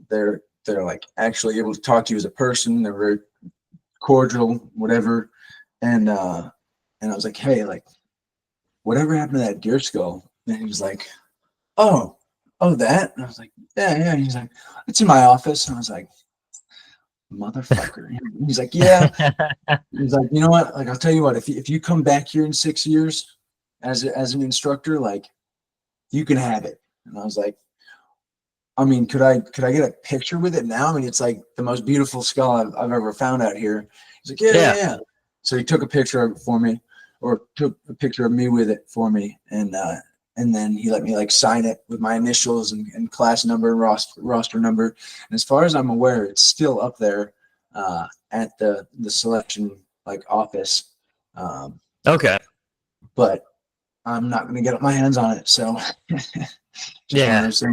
they're like actually able to talk to you as a person. They're very cordial, whatever. And I was like, hey, like whatever happened to that deer skull? And he was like, oh, that? And I was like, yeah. And he's like, it's in my office. And I was like, motherfucker. He's like, yeah. He's like, you know what? Like, I'll tell you what, if you come back here in 6 years as an instructor, like you can have it. And I was like, I mean, could I get a picture with it now? I mean, it's like the most beautiful skull I've ever found out here. He's like, yeah. So he took a picture of it for me, or took a picture of me with it for me. And then he let me like sign it with my initials and class number and roster number. And as far as I'm aware, it's still up there at the selection like office. Okay. But I'm not going to get my hands on it. So yeah. Okay.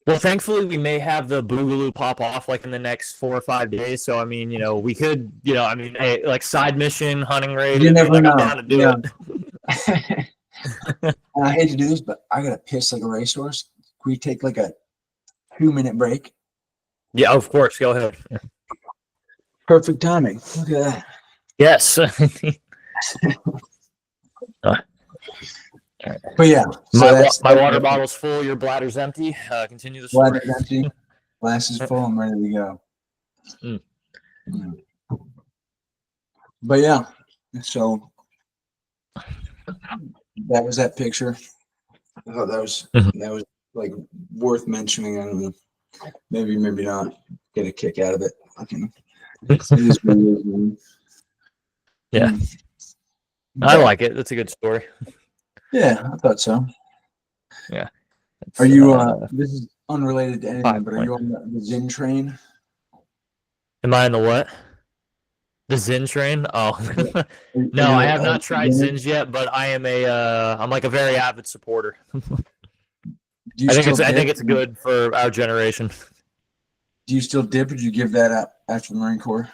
Well, thankfully, we may have the Boogaloo pop off like in the next 4 or 5 days. So, I mean, we could, hey, like side mission, hunting raid. You never know. I'm down to do it. I hate to do this, but I got to piss like a racehorse. Can we take like a 2-minute break? Yeah, of course. Go ahead. Perfect timing. Look at that. Yes. But yeah, so my water bottle's full. Your bladder's empty. Continue the story. Bladder's empty. Glass is full. I'm ready to go. But yeah, so that was that picture. I thought that was like worth mentioning. I don't know. Maybe not. Get a kick out of it. Fucking, it is what it is, man. Yeah. I like it. That's a good story. Yeah, I thought so. Yeah. Are you? This is unrelated to anything, but are you 5 point. on the Zyn train? Am I on the what? The Zyn train? Oh, Are no, you I like, have not tried Zyn? Zyns yet, but I am I'm like a very avid supporter. Do you I think still dip? it's good for our generation. Do you still dip, or do you give that up after the Marine Corps?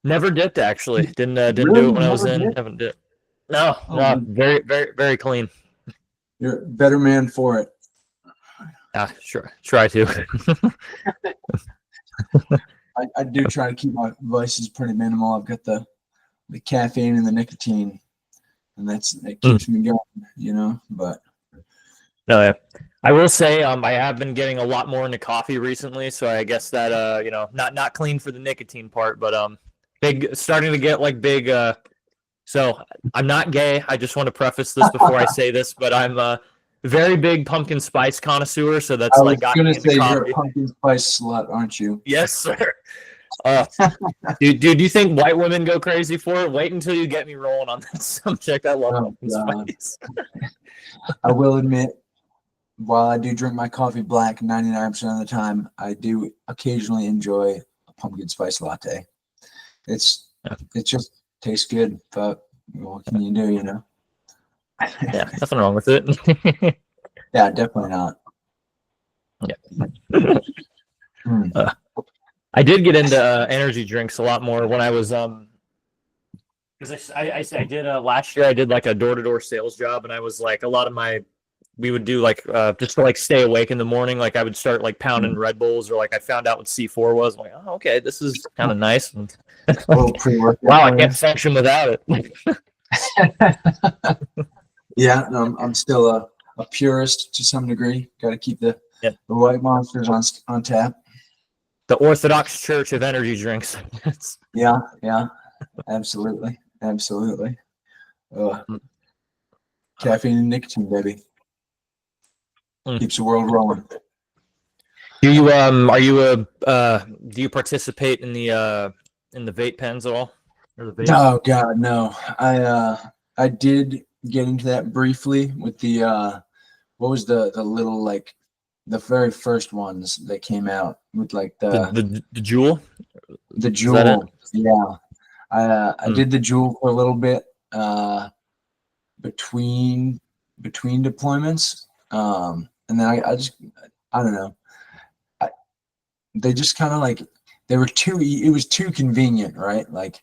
Never dipped actually. Didn't do Really? it You when I was never in. did? Haven't dipped. No, Oh, no, man. very, very, very clean. You're a better man for it. Ah, sure, try to. I do try to keep my vices pretty minimal. I've got the caffeine and the nicotine, and that keeps me going, you know. But No, yeah. I will say, I have been getting a lot more into coffee recently, so I guess that, not clean for the nicotine part, but big, starting to get like big. So I'm not gay. I just want to preface this before I say this, but I'm a very big pumpkin spice connoisseur, so that's I like was got gonna me into say you're a coffee. pumpkin spice slut, aren't you? Yes, sir. Uh, do you think white women go crazy for it? Wait until you get me rolling on that subject. I love Oh, pumpkin God. spice. I will admit, while I do drink my coffee black 99% of the time, I do occasionally enjoy a pumpkin spice latte. It just tastes good, but what can you do, you know? Yeah, nothing wrong with it. Yeah, definitely not. Yeah. I did get into energy drinks a lot more when I was because I did last year I did like a door-to-door sales job, and I was like a lot of my we would do like just to like stay awake in the morning, like I would start like pounding Red Bulls, or like I found out what C4 was. I'm like, oh, okay, this is kind of nice. And, A little pre-workout. wow, I can't function without it. Yeah, no, I'm still a purist to some degree. Got to keep the white monsters on tap. The Orthodox Church of energy drinks. Yeah, absolutely. Caffeine and nicotine, baby. Keeps the world rolling. Do you do you participate in the vape pens at all? Or the vapes? Oh God, no. I did get into that briefly with the what was the little, like, the very first ones that came out with like the Juul. The Juul. Yeah. I did the Juul for a little bit between deployments. And then I don't know. They just kind of like, it was too convenient, right? Like,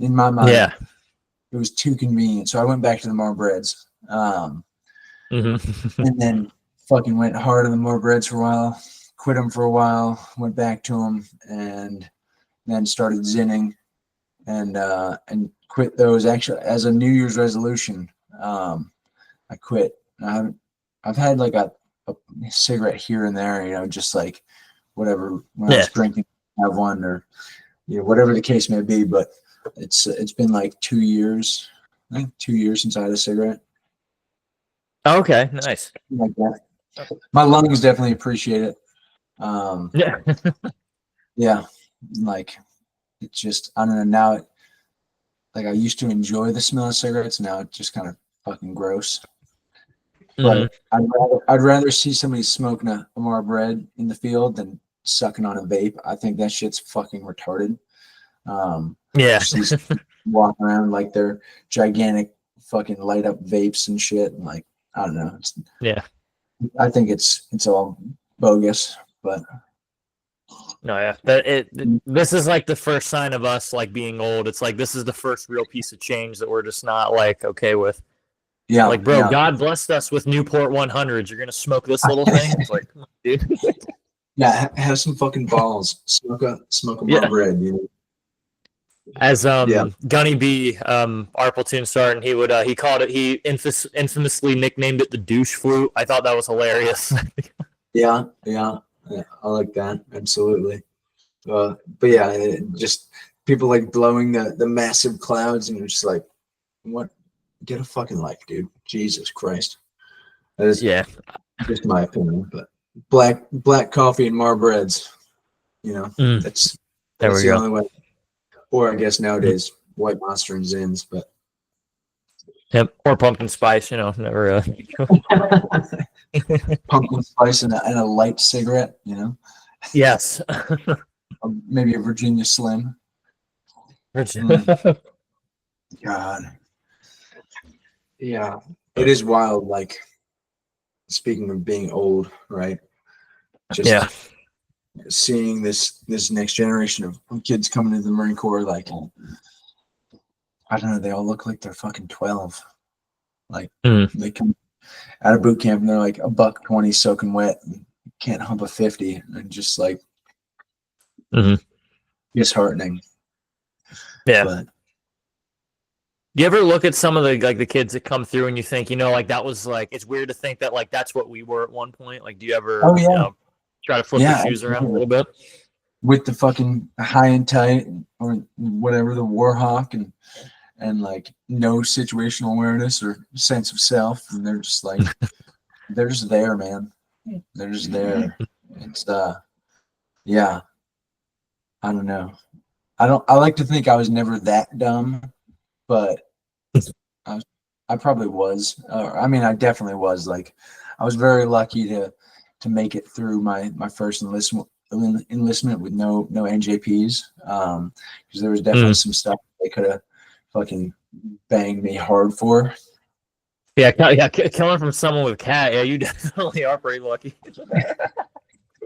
in my mind, it was too convenient. So I went back to the Marbreds. And then fucking went hard on the Marbreds for a while, quit them for a while, went back to them, and then started zinning and quit those actually as a New Year's resolution. I quit. I've had like a cigarette here and there, you know, just like whatever, when I was drinking, have one, or, you know, whatever the case may be. But it's been like 2 years, I think 2 years since I had a cigarette. Okay, nice. Like that. My lungs definitely appreciate it. Yeah, like, it's just, I don't know, now like, I used to enjoy the smell of cigarettes. Now it's just kind of fucking gross. But I'd rather see somebody smoking a Marlboro in the field than sucking on a vape. I think that shit's fucking retarded. Walking around like they're gigantic fucking light up vapes and shit, and like, I don't know. I think it's all bogus, but no, yeah. This is like the first sign of us like being old. It's like this is the first real piece of change that we're just not like okay with. Yeah, like, bro, God blessed us with Newport 100s. You're gonna smoke this little thing? It's like, dude. Yeah, have some fucking balls. Smoke a Marlboro, dude. As Gunny B, our platoon sergeant, he called it. He infamously nicknamed it the douche flute. I thought that was hilarious. Yeah, I like that, absolutely. But yeah, just people like blowing the massive clouds, and you're just like, what? Get a fucking life, dude. Jesus Christ. Yeah, Just my opinion, but black coffee and Marbreds, Mm, that's there we the go. only way. Or I guess nowadays White Monster and Zins, but Yep. Or pumpkin spice, never. pumpkin spice and a light cigarette, Yes. maybe a Virginia Slim. God, yeah, it is wild. Like, speaking of being old, right? Just Yeah. seeing this next generation of kids coming into the Marine Corps, like, I don't know, they all look like they're fucking 12. Like, Mm. they come out of boot camp and they're like a $120 soaking wet and can't hump a 50, and just like disheartening. Yeah. But Do you ever look at some of the kids that come through and you think, like that was like, it's weird to think that like that's what we were at one point. Like, do you ever, oh yeah, try to flip the shoes around a little bit? with the fucking high and tight or whatever, the war hawk, and like no situational awareness or sense of self, and they're just like they're just there, man. They're just there. It's yeah, I don't know. I like to think I was never that dumb, but I probably was. I mean, I definitely was. Like, I was very lucky to make it through my first enlistment with no NJPs, because there was definitely some stuff they could have fucking banged me hard for. Yeah, killing from someone with cat. Yeah, you definitely are pretty lucky.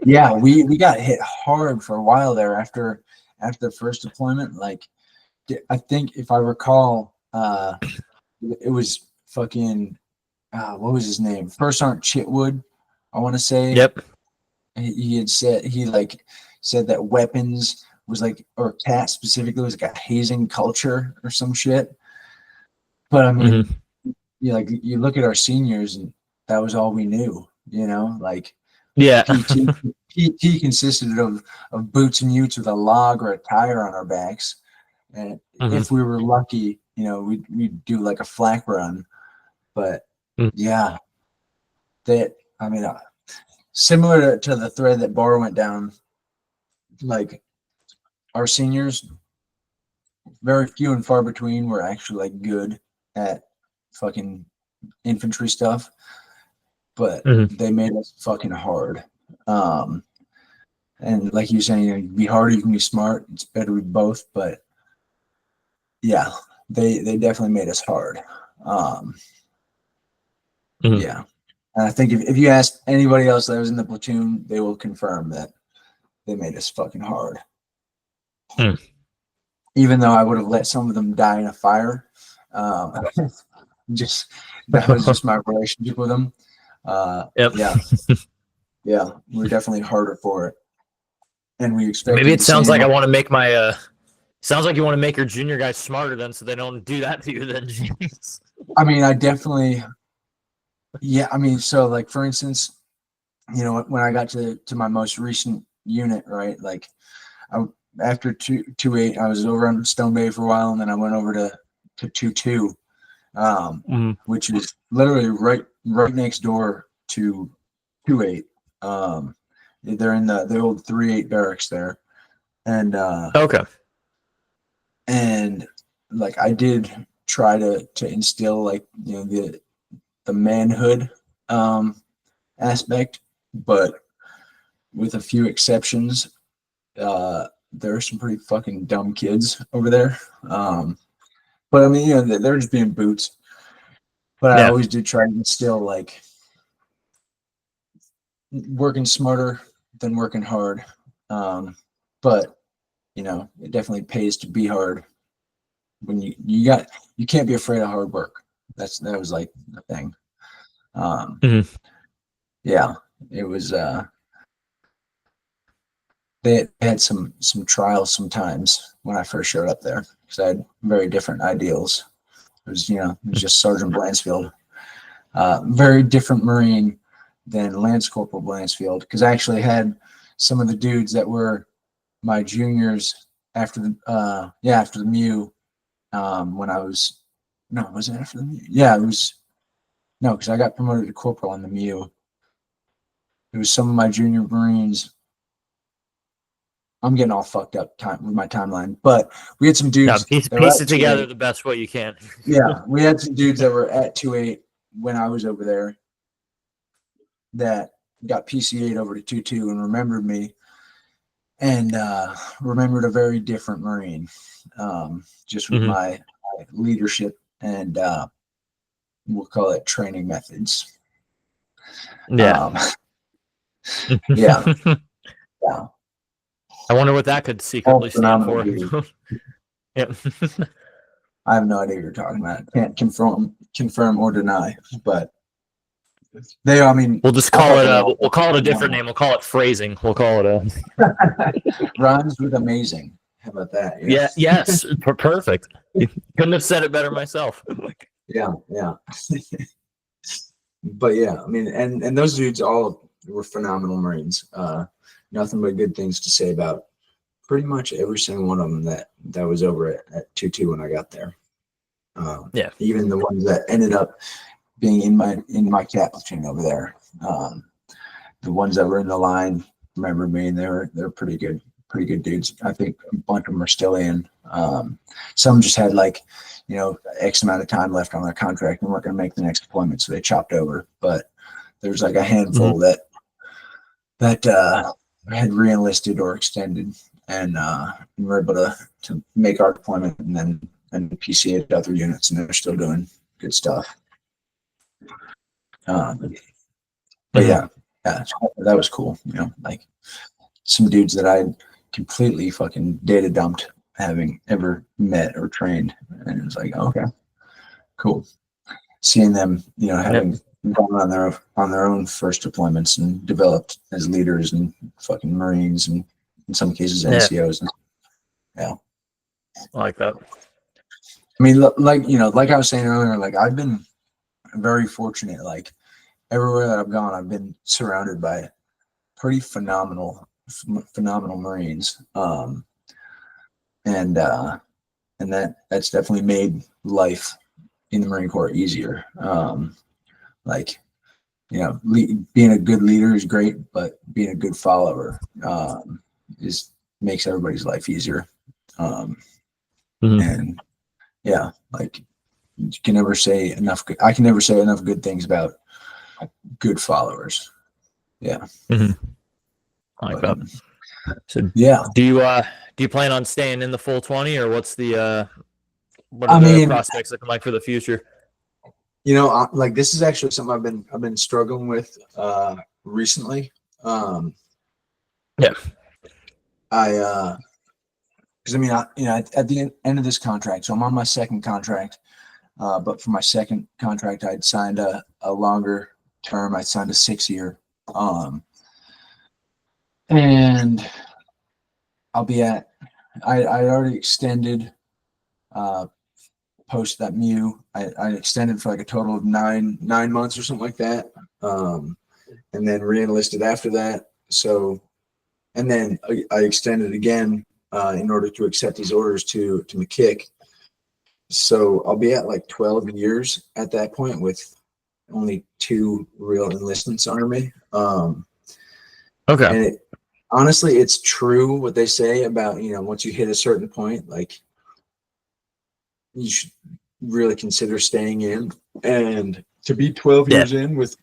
Yeah, we got hit hard for a while there after the first deployment. Like, I think if I recall, it was fucking what was his name? First Sergeant Chitwood, I want to say. Yep. He had said that weapons was like, or cat specifically, was like a hazing culture or some shit. But I mean, like, you look at our seniors and that was all we knew, like Yeah. PT consisted of boots and utes with a log or a tire on our backs. And if we were lucky, we'd do like a flak run. But yeah, I mean, similar to the thread that Bar went down, like, our seniors, very few and far between were actually like good at fucking infantry stuff, but they made us fucking hard. And like you saying, you can be hard, you can be smart. It's better with both, but yeah, they definitely made us hard. Yeah. And I think if you ask anybody else that was in the platoon, they will confirm that they made us fucking hard. Even though I would have let some of them die in a fire. Just that was just my relationship with them. Yep. Yeah, we're definitely harder for it. And we expect. Maybe it sounds like I want to make my sounds like you want to make your junior guys smarter then, so they don't do that to you then. Jeez. I mean, I definitely. Yeah, I mean, so like, for instance, when I got to my most recent unit, right? Like, after 2-8, I was over on Stone Bay for a while, and then I went over to 2-2, which is literally right next door to 2-8. They're in the old 3-8 barracks there, and Okay. And like, I did try to instill, like, the manhood aspect, but with a few exceptions, there are some pretty fucking dumb kids over there. But I mean, they're just being boots. But I always did try to instill, like, working smarter than working hard. But it definitely pays to be hard when you can't be afraid of hard work. That was like the thing. Yeah, it was. They had some trials sometimes when I first showed up there, because I had very different ideals. It was just Sergeant Blansfield, very different Marine than Lance Corporal Blansfield, because I actually had some of the dudes that were my juniors after the MEU, when I was was it after the MEU? Yeah, it was. No, because I got promoted to corporal on the MEU, it was some of my junior Marines. I'm getting all fucked up with my timeline, but we had some Now, dudes. piece that were it at together 2-8. the best way you can. Yeah, we had some dudes that were at 2-8 when I was over there that got PCA'd over to 2-2 and remembered me, and remembered a very different Marine, just with my leadership and we'll call it training methods. Yeah. Yeah. Yeah. I wonder what that could secretly stand for. Yeah. I have no idea what you're talking about. Can't confirm or deny, but they, I mean, We'll just call it we'll call it a different name. We'll call it phrasing. We'll call it a rhymes with amazing. How about that? yeah, yes. Perfect. Couldn't have said it better myself. Yeah, yeah. But yeah, I mean, and those dudes all were phenomenal Marines. Nothing but good things to say about pretty much every single one of them that was over at 2-2 when I got there. Yeah. Even the ones that ended up being in my cat platoon over there. The ones that were in the line remember me, and they're pretty good dudes. I think a bunch of them are still in. Some just had like, X amount of time left on their contract and weren't going to make the next deployment, so they chopped over. But there's like a handful that had re-enlisted or extended, and were able to make our deployment and then PCA to other units, and they're still doing good stuff. But yeah, that was cool. Like some dudes that I completely fucking data dumped having ever met or trained, and it was like, okay, cool. Seeing them, having gone on their own first deployments and developed as leaders and fucking Marines and in some cases NCOs. Yeah, I like that. I mean, like I was saying earlier, like I've been very fortunate. Like everywhere that I've gone, I've been surrounded by pretty phenomenal Marines, and that's definitely made life in the Marine Corps easier. Being a good leader is great, but being a good follower makes everybody's life easier. And yeah, like you can never say enough. I can never say enough good things about good followers. Yeah. I like that. So yeah. Do you plan on staying in the full 20, or what's the what are the prospects looking like for the future? Like this is actually something I've been struggling with recently. Yeah. Because I mean, at the end of this contract, so I'm on my second contract, but for my second contract, I'd signed a longer term. I signed a 6-year, and I'll be at. I already extended. Post that MEU, I extended for like a total of nine months or something like that, and then re-enlisted after that. So, and then I extended again in order to accept these orders to McKick. So I'll be at like 12 years at that point with only 2 real enlistments under me. Okay. And honestly, it's true what they say about once you hit a certain point, like you should really consider staying in. And to be 12 years in with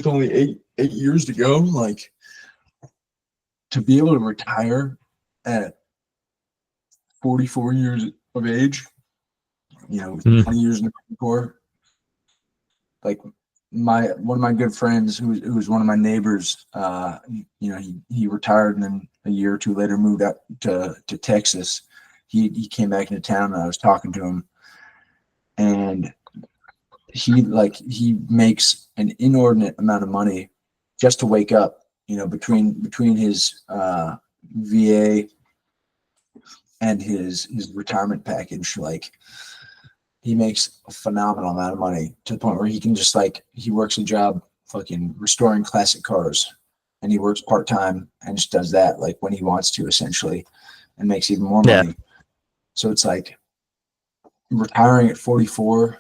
only eight years to go, like to be able to retire at 44 years of age, with 20 years in the Marine Corps. Like one of my good friends who was one of my neighbors, he retired and then a year or two later moved out to Texas. He came back into town and I was talking to him, and he makes an inordinate amount of money just to wake up, between his VA and his retirement package. Like he makes a phenomenal amount of money to the point where he can just he works a job fucking restoring classic cars, and he works part-time and just does that like when he wants to, essentially, and makes even more money. So it's like retiring at 44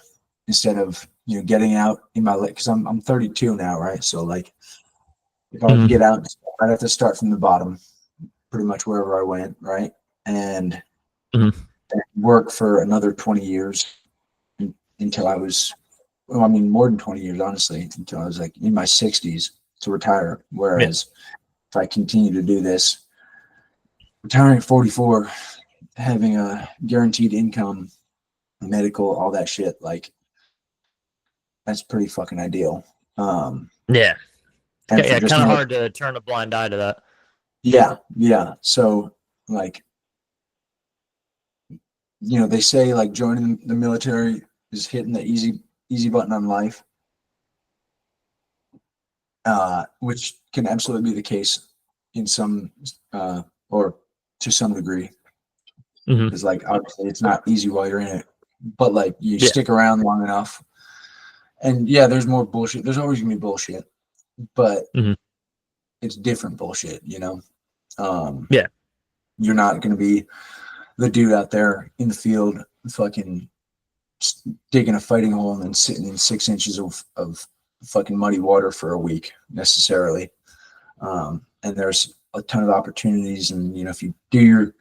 instead of getting out in my, because I'm 32 now, right? So like if I had to get out, I'd have to start from the bottom, pretty much wherever I went, right? And work for another 20 years until I was, well, I mean, more than 20 years, honestly, until I was like in my 60s to retire. Whereas if I continue to do this, retiring at 44, having a guaranteed income, medical, all that shit, like that's pretty fucking ideal. Yeah. And Yeah, just kind of hard to turn a blind eye to that. Yeah. So like, they say like joining the military is hitting the easy button on life, which can absolutely be the case in some or to some degree. Because like obviously it's not easy while you're in it, but like you stick around long enough, and there's more bullshit. There's always gonna be bullshit, but it's different bullshit, You're not gonna be the dude out there in the field fucking digging a fighting hole and then sitting in 6 inches of fucking muddy water for a week necessarily. And there's a ton of opportunities, and if you do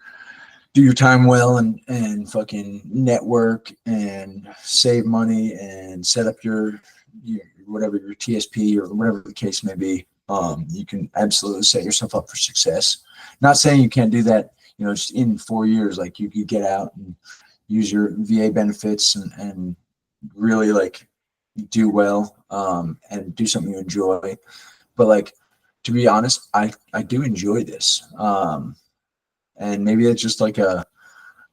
your time well and fucking network and save money and set up your whatever, your TSP or whatever the case may be, you can absolutely set yourself up for success. Not saying you can't do that, just in 4 years, like you could get out and use your VA benefits and really like do well, and do something you enjoy. But like, to be honest, I do enjoy this. And maybe it's just like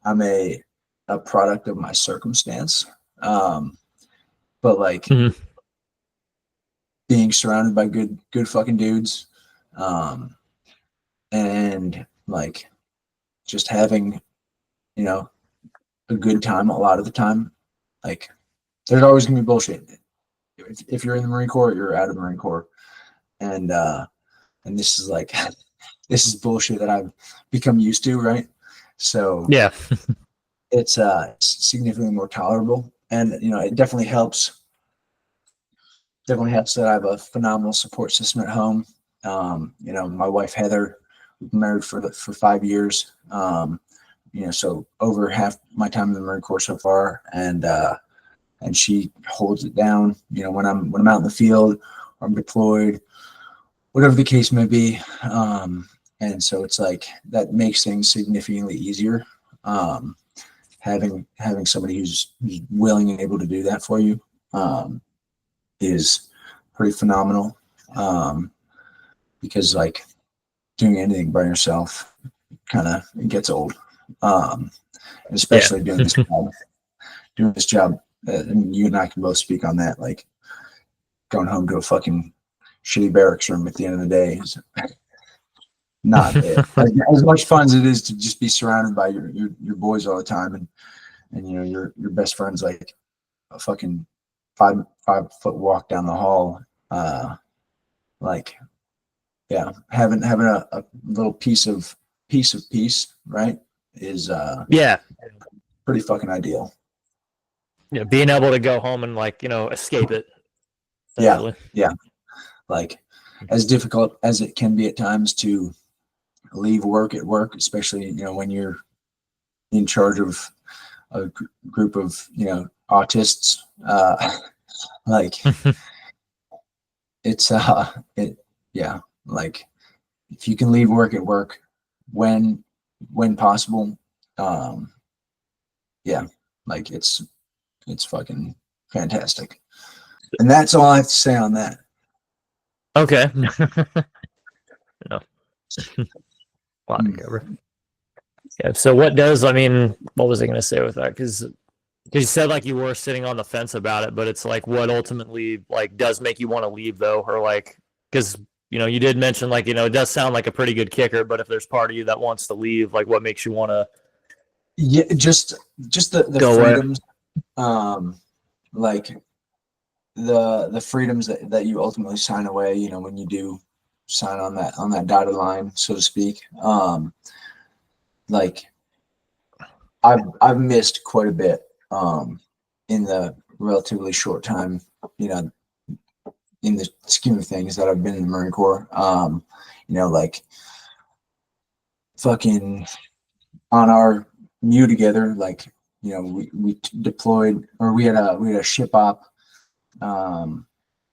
I'm a product of my circumstance. But like being surrounded by good fucking dudes, and like just having, a good time a lot of the time. Like there's always gonna be bullshit. If you're in the Marine Corps, you're out of the Marine Corps. And this is like this is bullshit that I've become used to, right? So it's significantly more tolerable, and it definitely helps that I have a phenomenal support system at home. My wife Heather, we've been married for 5 years, so over half my time in the Marine Corps so far, and she holds it down, when I'm out in the field or I'm deployed, whatever the case may be. And so it's like that makes things significantly easier. Having somebody who's willing and able to do that for you is pretty phenomenal. Because like doing anything by yourself kind of gets old. Especially doing this job, and you and I can both speak on that, like going home to a fucking shitty barracks room at the end of the day is not it. As much fun as it is to just be surrounded by your boys all the time, and your best friend's like a fucking 5 foot walk down the hall. Having a little piece of peace, right, is pretty fucking ideal. Being able to go home and like escape it. Yeah. Like, as difficult as it can be at times to leave work at work, especially when you're in charge of a group of autists, like it's like if you can leave work at work when possible, like it's fucking fantastic. And that's all I have to say on that. Okay. No. A lot to cover. Yeah. So what was I going to say with that? Because you said like you were sitting on the fence about it, but it's like what ultimately like does make you want to leave though, or like because you did mention like it does sound like a pretty good kicker, but if there's part of you that wants to leave, like what makes you want to? Yeah, just the freedoms, like the freedoms that you ultimately sign away, when you do sign on that dotted line, so to speak. Like I've missed quite a bit in the relatively short time, in the scheme of things that I've been in the Marine Corps. Like fucking on our MEU together, like, we deployed, or we had a ship op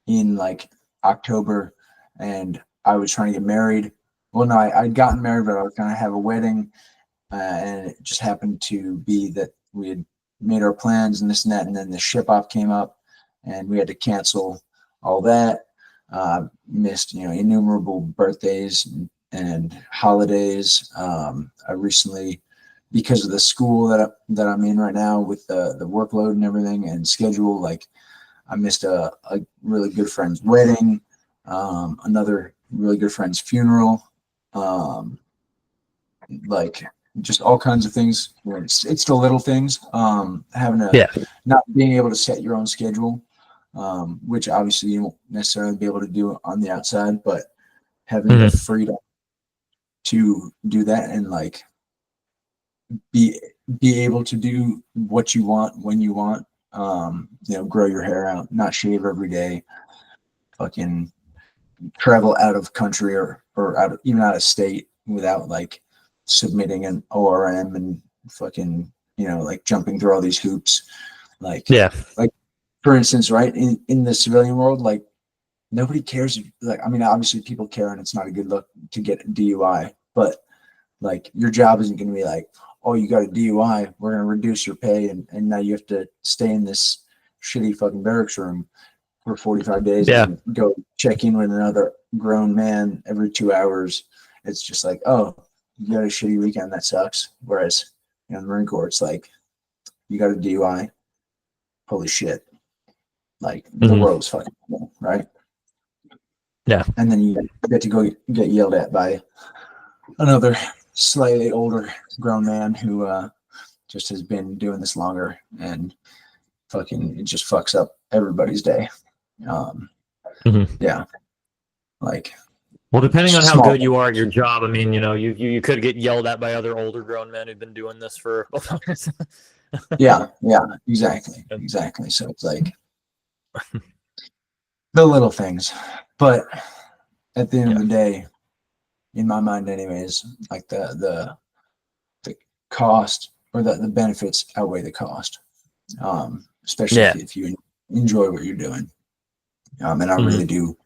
in like October, and I was trying to get married. Well, no, I'd gotten married, but I was going to have a wedding, and it just happened to be that we had made our plans and this and that, and then the ship op came up, and we had to cancel all that. Missed, innumerable birthdays and holidays. I recently, because of the school that I'm in right now with the workload and everything and schedule, like I missed a really good friend's wedding, another really good friend's funeral, like just all kinds of things. It's the little things, not being able to set your own schedule, which obviously you won't necessarily be able to do on the outside, but having the freedom to do that and like be able to do what you want when you want, grow your hair out, not shave every day, fucking travel out of country or even out of state without like submitting an ORM and fucking, like jumping through all these hoops. Like for instance, right, in the civilian world, like nobody cares. Like, I mean, obviously people care and it's not a good look to get a DUI, but like your job isn't going to be like, oh, you got a DUI, we're going to reduce your pay, and now you have to stay in this shitty fucking barracks room for 45 days and go check in with another grown man every 2 hours. It's just like, oh, you got a shitty weekend, that sucks. Whereas in the Marine Corps, it's like, you got a DUI, holy shit. Like, the world's fucking cool, right? Yeah. And then you get to go get yelled at by another slightly older grown man who just has been doing this longer, and fucking it just fucks up everybody's day. Yeah. Like, well, depending on how good you are at your job, I mean, you could get yelled at by other older grown men who've been doing this for yeah, exactly. So it's like the little things, but at the end of the day, in my mind anyways, like the cost or the benefits outweigh the cost, especially if you enjoy what you're doing, and I really do,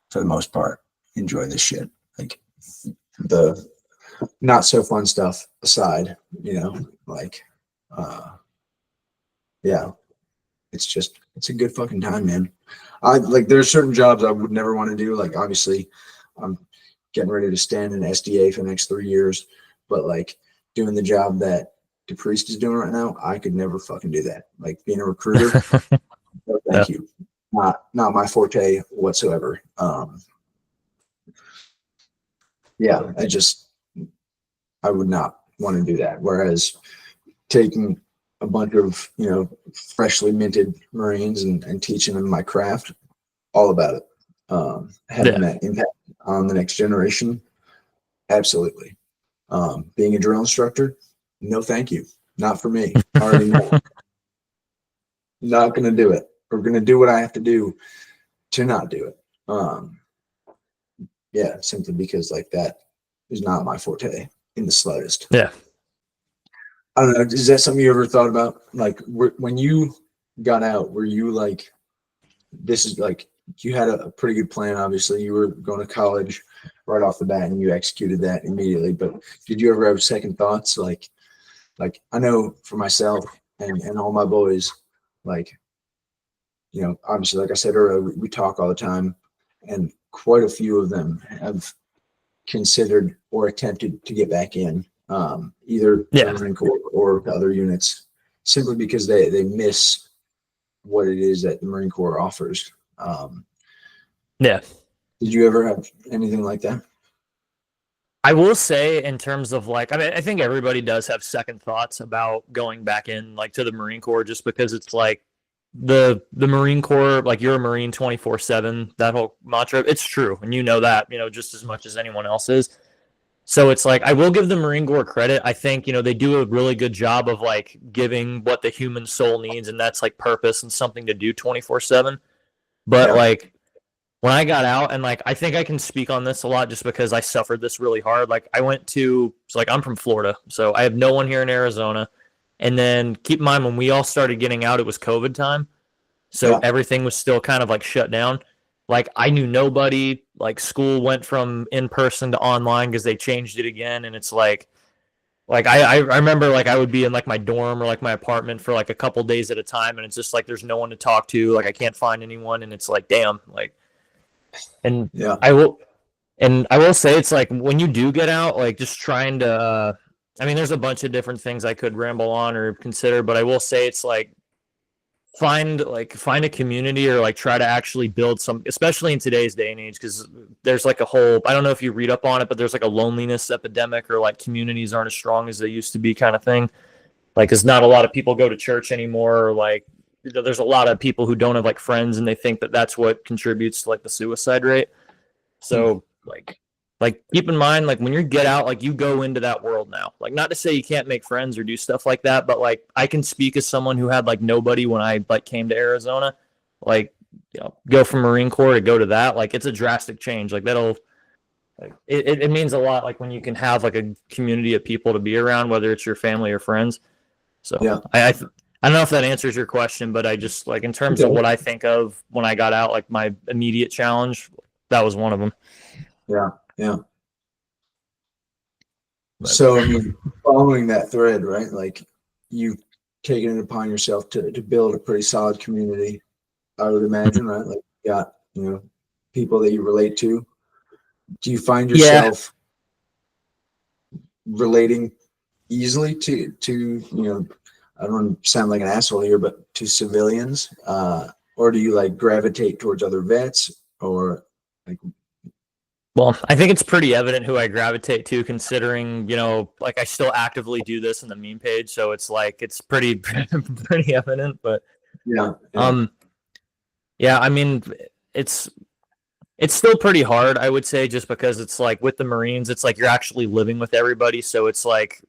for the most part, enjoy this shit. Like, the not so fun stuff aside, like it's a good fucking time, man. I like, there's certain jobs I would never want to do. Like, obviously I'm getting ready to stand in SDA for the next 3 years, but like doing the job that DePriest is doing right now, I could never fucking do that. Like, being a recruiter, no, thank you. Not my forte whatsoever. I would not want to do that. Whereas taking a bunch of, freshly minted Marines and teaching them my craft, all about it. Having that impact on the next generation, absolutely. Being a drill instructor, no thank you. Not for me. Already know. Not going to do it. We're going to do what I have to do to not do it. Simply because like that is not my forte in the slightest. Yeah. I don't know. Is that something you ever thought about? Like, when you got out, were you like, this is like, you had a pretty good plan, obviously. You were going to college right off the bat and you executed that immediately. But did you ever have second thoughts? Like I know for myself and all my boys, like, obviously, like I said earlier, we talk all the time, and quite a few of them have considered or attempted to get back in, either the Marine Corps or other units, simply because they miss what it is that the Marine Corps offers. Did you ever have anything like that? I will say, in terms of like, I mean, I think everybody does have second thoughts about going back in, like, to the Marine Corps, just because it's like the Marine Corps, like, you're a Marine 24/7, that whole mantra, it's true. And that, just as much as anyone else is. So it's like, I will give the Marine Corps credit. I think, they do a really good job of like giving what the human soul needs, and that's like purpose and something to do 24/7. But like, when I got out, and like I think I can speak on this a lot just because I suffered this really hard. Like I went to, so like I'm from Florida, so I have no one here in Arizona. And then keep in mind when we all started getting out, it was COVID time. So Yeah. everything was still kind of like shut down. Like I knew nobody. Like school went from in person to online because they changed it again. And it's like I remember like I would be in like my dorm or like my apartment for like a couple days at a time, and it's just like there's no one to talk to. Like I can't find anyone, and it's like damn. Like and Yeah. I will say it's like when you do get out, like just trying to. I mean, there's a bunch of different things I could ramble on or consider, but I will say it's like find a community or like try to actually build some, especially in today's day and age, because there's like a whole, I don't know if you read up on it, but there's like a loneliness epidemic, or like communities aren't as strong as they used to be kind of thing. Like there's not a lot of people go to church anymore, or like there's a lot of people who don't have like friends, and they think that that's what contributes to like the suicide rate. So like keep in mind, like when you get out, like you go into that world now. Like not to say you can't make friends or do stuff like that, but like I can speak as someone who had like nobody when I like came to Arizona. Like, you know, go from Marine Corps to go to that, like it's a drastic change. Like that'll like it means a lot, like when you can have like a community of people to be around, whether it's your family or friends. So Yeah. I don't know if that answers your question, but I just like in terms of what I think of when I got out, like my immediate challenge, that was one of them. Yeah. Yeah. But So, I mean, following that thread, right? Like you've taken it upon yourself to build a pretty solid community, I would imagine, right? Like you got, people that you relate to. Do you find yeah, yourself relating easily to, I don't want to sound like an asshole here, but to civilians? Or do you like gravitate towards other vets or like, well, I think it's pretty evident who I gravitate to, considering, like I still actively do this in the meme page, so it's like it's pretty pretty evident. But yeah, um, yeah, I mean, it's it's still pretty hard, I would say, just because it's like with the Marines, it's like you're actually living with everybody, so it's like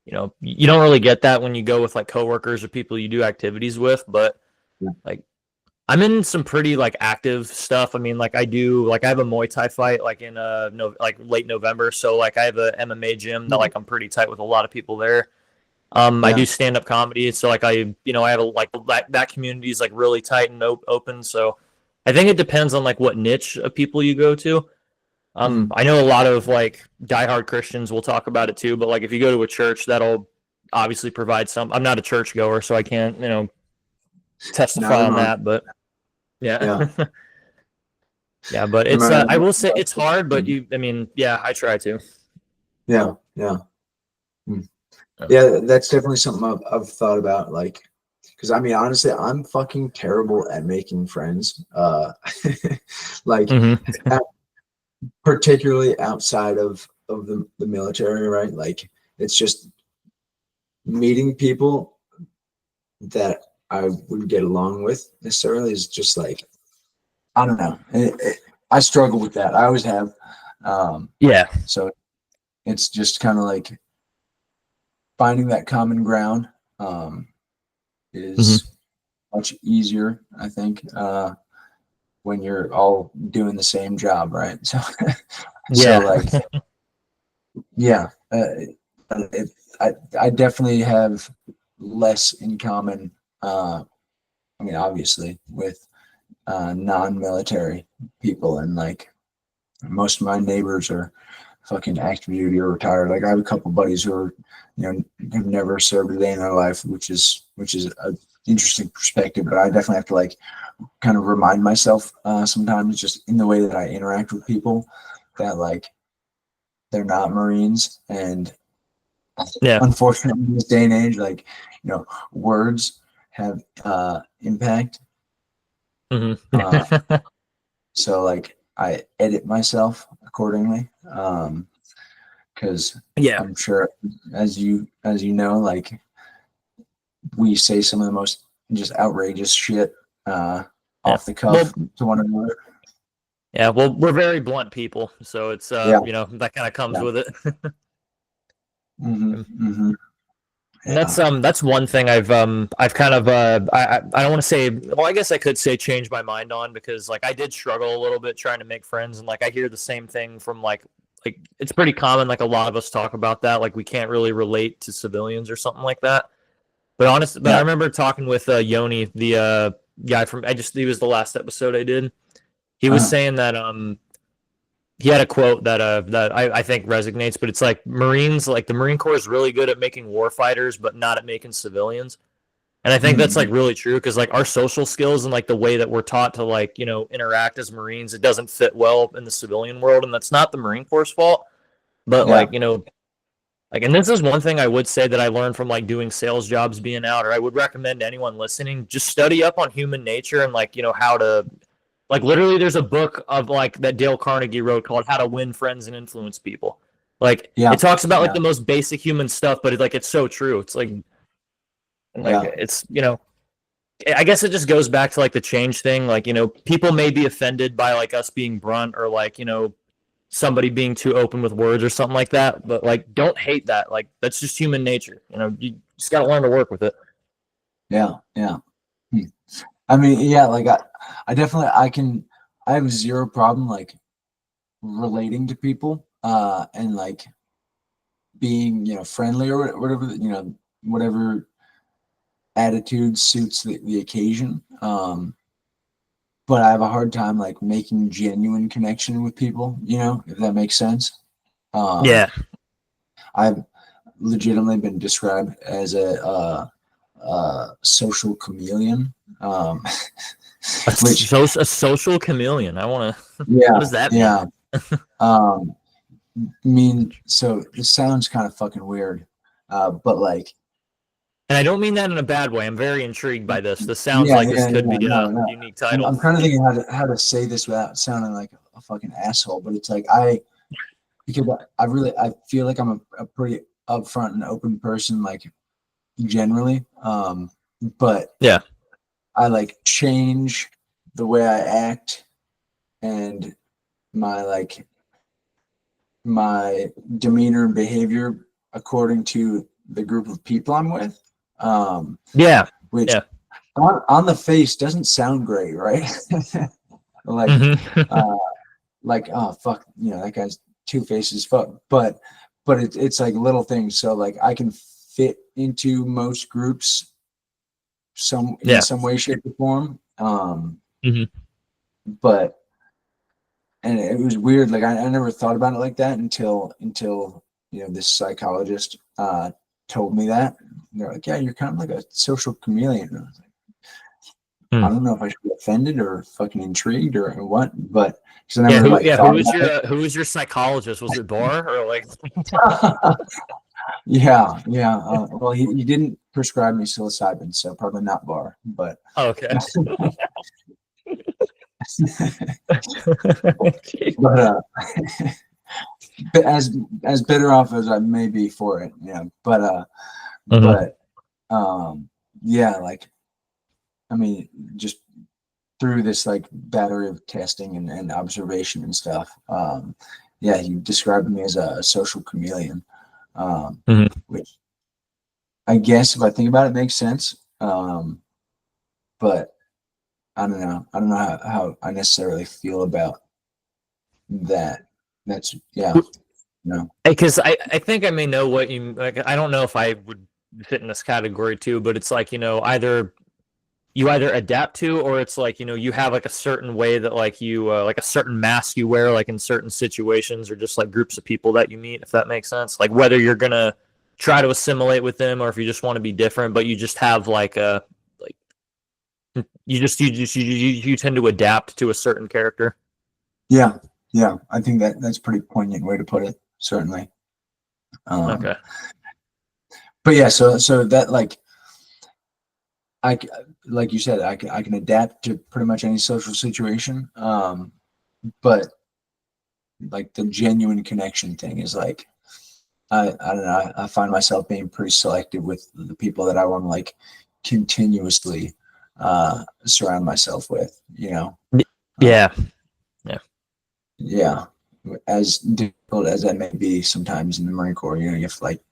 you don't really get that when you go with like coworkers or people you do activities with, but yeah, like I'm in some pretty like active stuff. I mean, like I have a Muay Thai fight like in no like late November. So like I have a MMA gym that like I'm pretty tight with a lot of people there. I yeah, do stand up comedy, so like I have like that community is like really tight and open. So I think it depends on like what niche of people you go to. I know a lot of like diehard Christians will talk about it too, but like if you go to a church, that'll obviously provide some. I'm not a church goer, so I can't not testify at on all. that, but Yeah, yeah. Yeah, but no it's matter I what. will say it's hard, but I mean, yeah, I try to. Yeah, yeah. Yeah, that's definitely something I've thought about, like, because I mean, honestly, I'm fucking terrible at making friends. Like, Mm-hmm. particularly outside of the military, right? Like, it's just meeting people that I would get along with necessarily is just like, I don't know. I struggle with that. I always have. Yeah. So it's just kind of like finding that common ground. Mm-hmm. Is much easier, I think, when you're all doing the same job, right? So, so Yeah. like, yeah, I definitely have less in common. I mean, obviously, with non-military people, and like most of my neighbors are fucking active duty or retired. Like I have a couple buddies who are, have never served a day in their life, which is a interesting perspective. But I definitely have to like kind of remind myself sometimes, just in the way that I interact with people, that like they're not Marines, and Yeah. unfortunately in this day and age, like words have impact. Uh, Mm-hmm. so like I edit myself accordingly. Because Yeah. I'm sure, as you know, like we say some of the most just outrageous shit Yeah. off the Well, cuff to one another. yeah. Well, we're very blunt people, so it's Yeah, that kind of comes yeah. with it. Hmm. Hmm. And that's one thing I've kind of I don't want to say, well, I guess I could say changed my mind on, because like I did struggle a little bit trying to make friends, and like I hear the same thing from like it's pretty common, like a lot of us talk about that, like we can't really relate to civilians or something like that. But I remember talking with Yoni, the guy from he was the last episode I did. He was saying that he had a quote that I think resonates, but it's like Marines, like the Marine Corps is really good at making war fighters, but not at making civilians. And I think that's like really true, because like our social skills and like the way that we're taught to like, interact as Marines, it doesn't fit well in the civilian world. And that's not the Marine Corps' fault, but like, like, and this is one thing I would say that I learned from like doing sales jobs, being out, or I would recommend to anyone listening, just study up on human nature and like, how to, like, literally there's a book of like that Dale Carnegie wrote called How to Win Friends and Influence People. Like it talks about like the most basic human stuff, but it's so true. It's like it's, I guess it just goes back to like the change thing. Like, people may be offended by like us being blunt, or like, somebody being too open with words or something like that, but like don't hate that. Like that's just human nature. You just got to learn to work with it. Yeah. I mean, like I definitely I have zero problem like relating to people and like being friendly or whatever, whatever attitude suits the occasion. But I have a hard time like making genuine connection with people, if that makes sense. Yeah. I've legitimately been described as a social chameleon. A social chameleon. I want to. Yeah. What does that mean? So this sounds kind of fucking weird, but like. And I don't mean that in a bad way. I'm very intrigued by this. This sounds like this could be a unique title. I'm kind of thinking how to say this without sounding like a fucking asshole, but it's like because I feel like I'm a pretty upfront and open person, like generally. But yeah, I like change the way I act and my demeanor and behavior according to the group of people I'm with. Which on the face doesn't sound great, right? Like, like, oh fuck, that guy's two faces, fuck. But it's like little things. So like I can fit into most groups in some way, shape, or form. But and it was weird. Like I never thought about it like that until this psychologist told me that. And they're like, yeah, you're kind of like a social chameleon. And I was like, I don't know if I should be offended or fucking intrigued or what, but who was your psychologist? Was it Barr or like? Yeah. Well, he didn't prescribe me psilocybin, so probably not Barr, but. Okay. But as better off as I may be for it, like I mean, just through this like battery of testing and observation and stuff, he described me as a social chameleon, which I guess if I think about it makes sense, but I don't know how I necessarily feel about that. That's no. Because I think I may know what you like. I don't know if I would fit in this category too, but it's like either you adapt to, or it's like you have like a certain way that like you like a certain mask you wear like in certain situations, or just like groups of people that you meet, if that makes sense. Like whether you're gonna try to assimilate with them, or if you just want to be different, but you just have like a you tend to adapt to a certain character. Yeah, I think that's a pretty poignant way to put it. Certainly. Okay. But yeah, so that like you said, I can adapt to pretty much any social situation. But like the genuine connection thing is like I don't know. I find myself being pretty selective with the people that I want to like continuously surround myself with. Yeah. As difficult as that may be sometimes in the Marine Corps, you have to like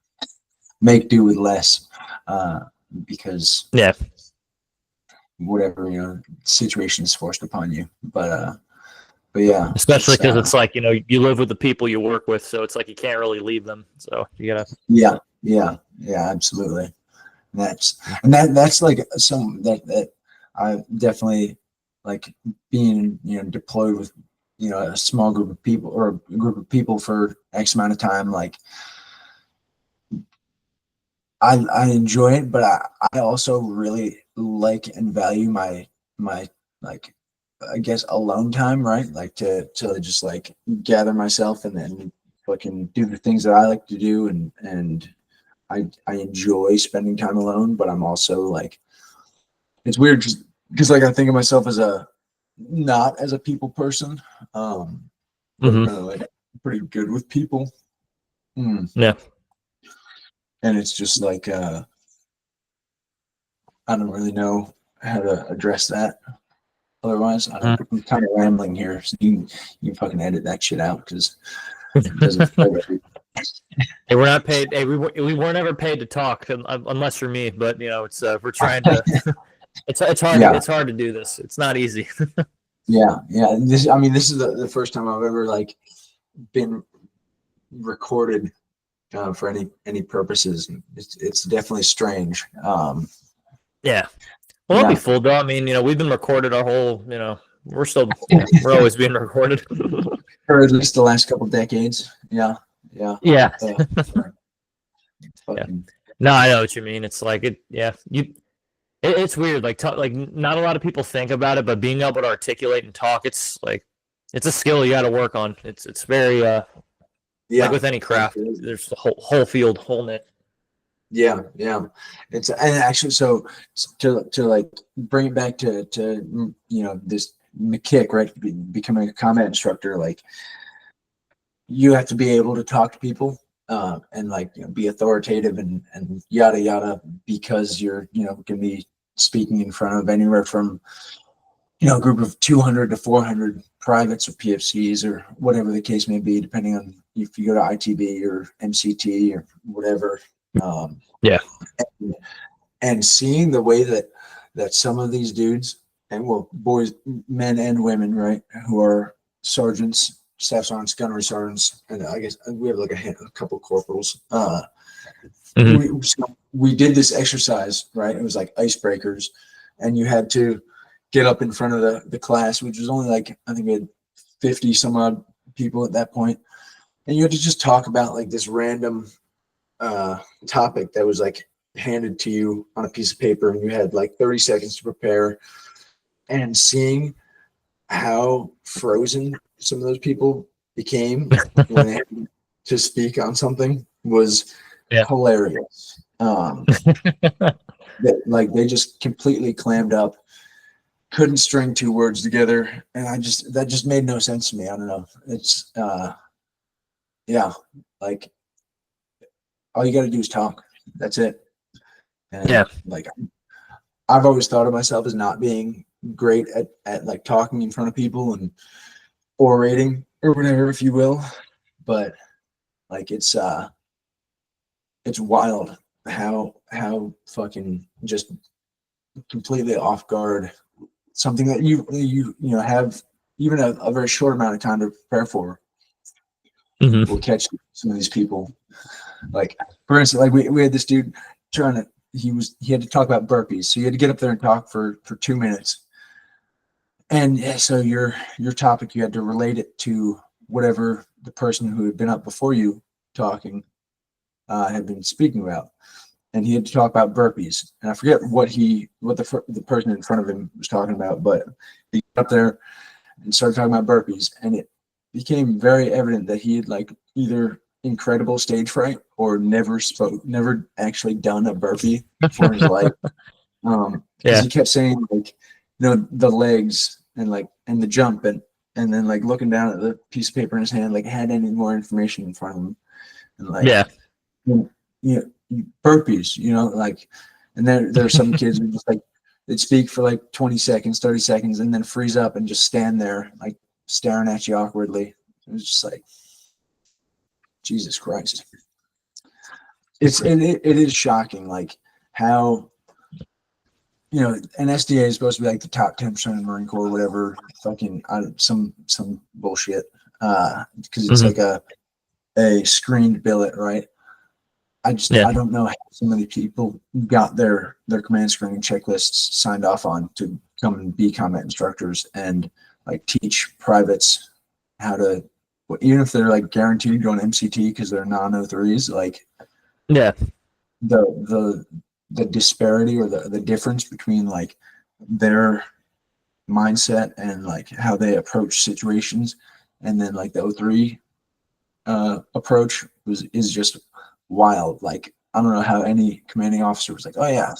make do with less. because Yeah. whatever, situation is forced upon you. But yeah, Especially because it's like, you live with the people you work with, so it's like you can't really leave them. So you gotta. yeah, absolutely. That's like some that I definitely like being deployed with a small group of people or a group of people for X amount of time. Like I enjoy it, but I also really like and value my like I guess alone time, right? Like to just like gather myself and then fucking do the things that I like to do, and I enjoy spending time alone, but I'm also like, it's weird because like I think of myself as not as a people person, but Mhm. like pretty good with people. Yeah. And it's just like I don't really know how to address that. Otherwise, I'm kind of rambling here, so you can fucking edit that shit out because it doesn't feel right. Hey, we're not paid. Hey, we weren't ever paid to talk unless for me. But it's we're trying to. It's hard. Yeah, It's hard to do this. It's not easy. yeah. This is the first time I've ever like been recorded for any purposes. It's definitely strange. Yeah. Well, I'll be Yeah, full though. I mean, we've been recorded our whole. We're still. We're always being recorded. or at least the last couple decades. Yeah, yeah. Yeah. Yeah. Fucking, No, I know what you mean. It's like it. Yeah. It's weird. Like like not a lot of people think about it, but being able to articulate and talk, it's like it's a skill you got to work on. It's very like yeah, with any craft. There's the whole field, whole net. yeah, yeah. It's and actually, so to like bring it back to this McKick, right? Becoming a combat instructor, like you have to be able to talk to people and like be authoritative and yada yada because you're going to be speaking in front of anywhere from a group of 200 to 400 privates or PFCs or whatever the case may be, depending on if you go to ITB or MCT or whatever. Yeah. And seeing the way that some of these dudes, and well, boys, men and women, right, who are sergeants, staff sergeants, gunnery sergeants, and I guess we have like a couple corporals. Mhm. We did this exercise, right? It was like icebreakers, and you had to get up in front of the class, which was only like, I think we had 50 some odd people at that point, and you had to just talk about like this random topic that was like handed to you on a piece of paper, and you had like 30 seconds to prepare. And seeing how frozen some of those people became when they had to speak on something was Yeah. hilarious. Like they just completely clammed up, couldn't string two words together, and that just made no sense to me. I don't know. It's yeah, like all you got to do is talk. That's it. And Yeah. like I've always thought of myself as not being great at like talking in front of people and orating or whatever, if you will. But like it's wild how fucking just completely off guard something that you have even a very short amount of time to prepare for Mhm. will catch some of these people. Like for instance, like we had this dude trying to he had to talk about burpees, so you had to get up there and talk for 2 minutes. And yeah, so your topic, you had to relate it to whatever the person who had been up before you talking had been speaking about. And he had to talk about burpees. And I forget what the person in front of him was talking about, but he got up there and started talking about burpees, and it became very evident that he had like either incredible stage fright or never actually done a burpee before in his life. Because Yeah. he kept saying like, the legs and like and the jump and then like looking down at the piece of paper in his hand, like had any more information in front of him, and like Yeah. burpees, like, and then there are some kids who just like they'd speak for like 20 seconds, 30 seconds, and then freeze up and just stand there like staring at you awkwardly. It was just like, Jesus Christ. It is shocking, like how, an SDA is supposed to be like the top 10% of the Marine Corps, or whatever, fucking some bullshit, because it's like a screened billet, right? I don't know how so many people got their command screening checklists signed off on to come and be combat instructors and like teach privates how to, even if they're like guaranteed to go on MCT because they're non-O3s, like the disparity or the difference between like their mindset and like how they approach situations and then like the O3 approach is just wild. Like, I don't know how any commanding officer was like, oh yeah,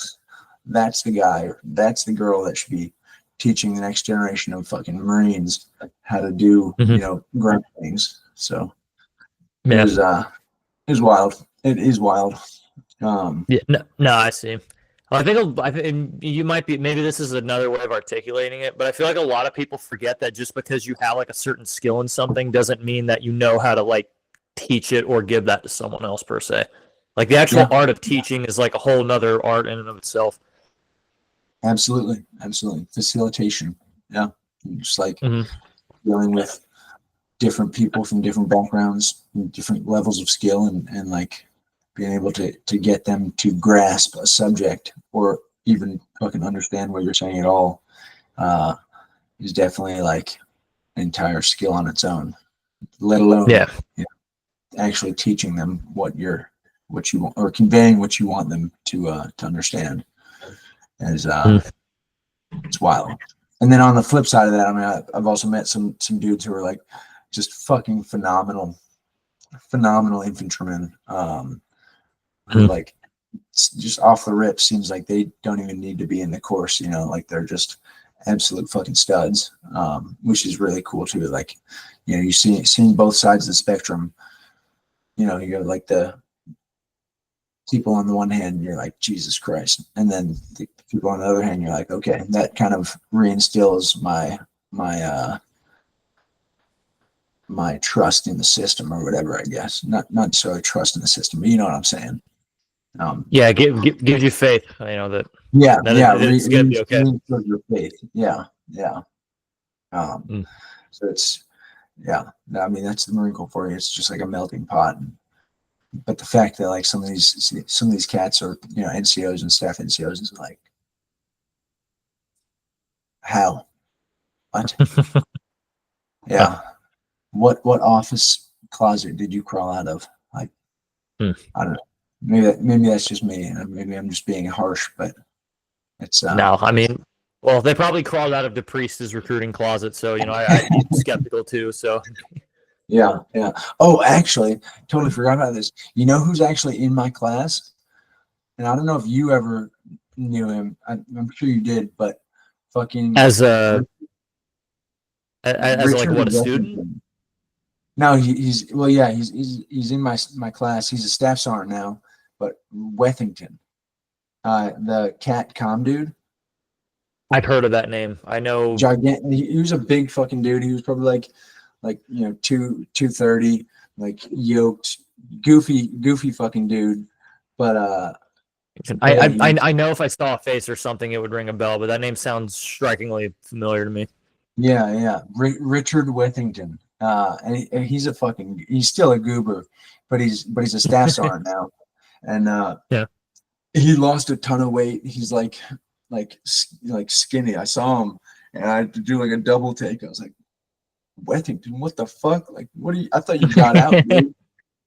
that's the guy or that's the girl that should be teaching the next generation of fucking Marines how to do grunt things. So it was wild. It is wild. I see. Well, I think you might be, maybe this is another way of articulating it, but I feel like a lot of people forget that just because you have like a certain skill in something doesn't mean that you know how to like teach it or give that to someone else per se. Like the actual art of teaching is like a whole nother art in and of itself. Absolutely. Facilitation. Yeah. Just like dealing with different people from different backgrounds, different levels of skill, and like being able to get them to grasp a subject or even fucking understand what you're saying at all is definitely like an entire skill on its own, let alone actually teaching them what you want or conveying what you want them to understand. As it's wild. And then on the flip side of that, I mean, I've also met some dudes who are like just fucking phenomenal infantrymen. Who like just off the rip seems like they don't even need to be in the course, like they're just absolute fucking studs, which is really cool too. Like, you seeing both sides of the spectrum. You got like the people on the one hand, you're like, Jesus Christ. And then the people on the other hand, you're like, okay, that kind of reinstills my trust in the system or whatever, I guess. Not necessarily trust in the system, but you know what I'm saying. Gives you faith, that it's gonna be okay. Your faith. So it's I mean, that's the Marine Corps for you. It's just like a melting pot. But the fact that like some of these cats are NCOs and staff NCOs is like, how? What? What office closet did you crawl out of? Like, I don't know. Maybe that's just me. Maybe I'm just being harsh, but it's no. I mean, well, they probably crawled out of DePriest's recruiting closet, so I'd be skeptical too. So. Yeah. Oh, actually, totally forgot about this. You know who's actually in my class? And I don't know if you ever knew him. I'm sure you did, but fucking as like what, a student? No, he's in my class. He's a staff sergeant now, but Wethington, the cat comm dude. I've heard of that name. I know. Gigantic. He was a big fucking dude. He was probably like 230, like yoked, goofy fucking dude. But I know if I saw a face or something, it would ring a bell. But that name sounds strikingly familiar to me. Yeah. Richard Wethington. And he's he's still a goober, but he's a staff sergeant now, and he lost a ton of weight. He's like skinny. I saw him, and I had to do like a double take. I was like, Wethington, what the fuck? Like, what are you? I thought you got out, dude.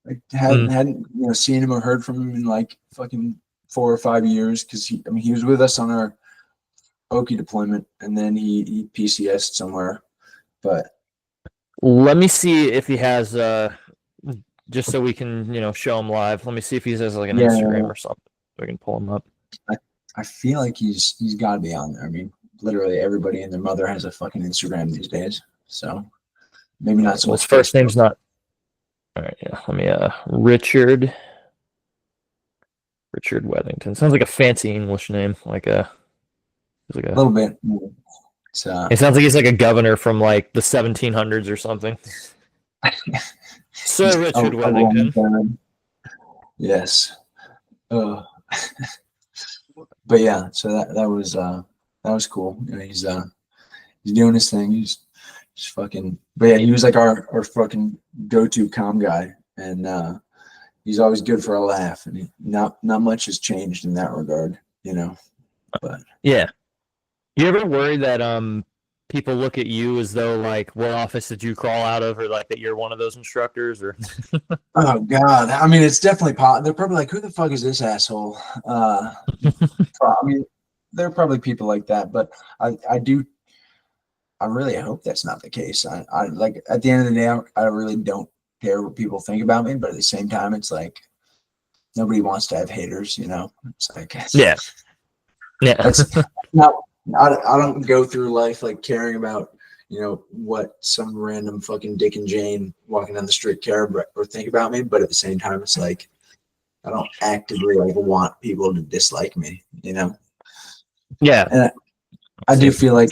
Like, hadn't seen him or heard from him in like fucking 4 or 5 years, because he was with us on our Okie deployment, and then he PCS'd somewhere, but. Let me see if he has, just so we can, show him live. Let me see if he has like an Instagram or something. So we can pull him up. I feel like he's got to be on there. I mean, literally everybody and their mother has a fucking Instagram these days. So maybe not so much. His first name's not. All right, yeah. Let me. Richard Wethington. Sounds like a fancy English name, like a little bit. It sounds like he's like a governor from like the 1700s or something. Sir Richard Wethington. Yes. but yeah, so that was cool. You know, he's doing his thing. He's fucking. But yeah, he was like our fucking go-to calm guy, and he's always good for a laugh. And not much has changed in that regard, you know. But Yeah. You ever worry that people look at you as though like what office did you crawl out of, or like that you're one of those instructors, or oh god, I mean, it's definitely they're probably like, who the fuck is this asshole? I mean, there are probably people like that, but I really hope that's not the case. I like at the end of the day, I really don't care what people think about me, but at the same time, it's like nobody wants to have haters, you know. It's like yeah, that's not. I don't go through life like caring about, you know, what some random fucking Dick and Jane walking down the street care or think about me, but at the same time, it's like I don't actively like want people to dislike me, you know. yeah. And I do feel like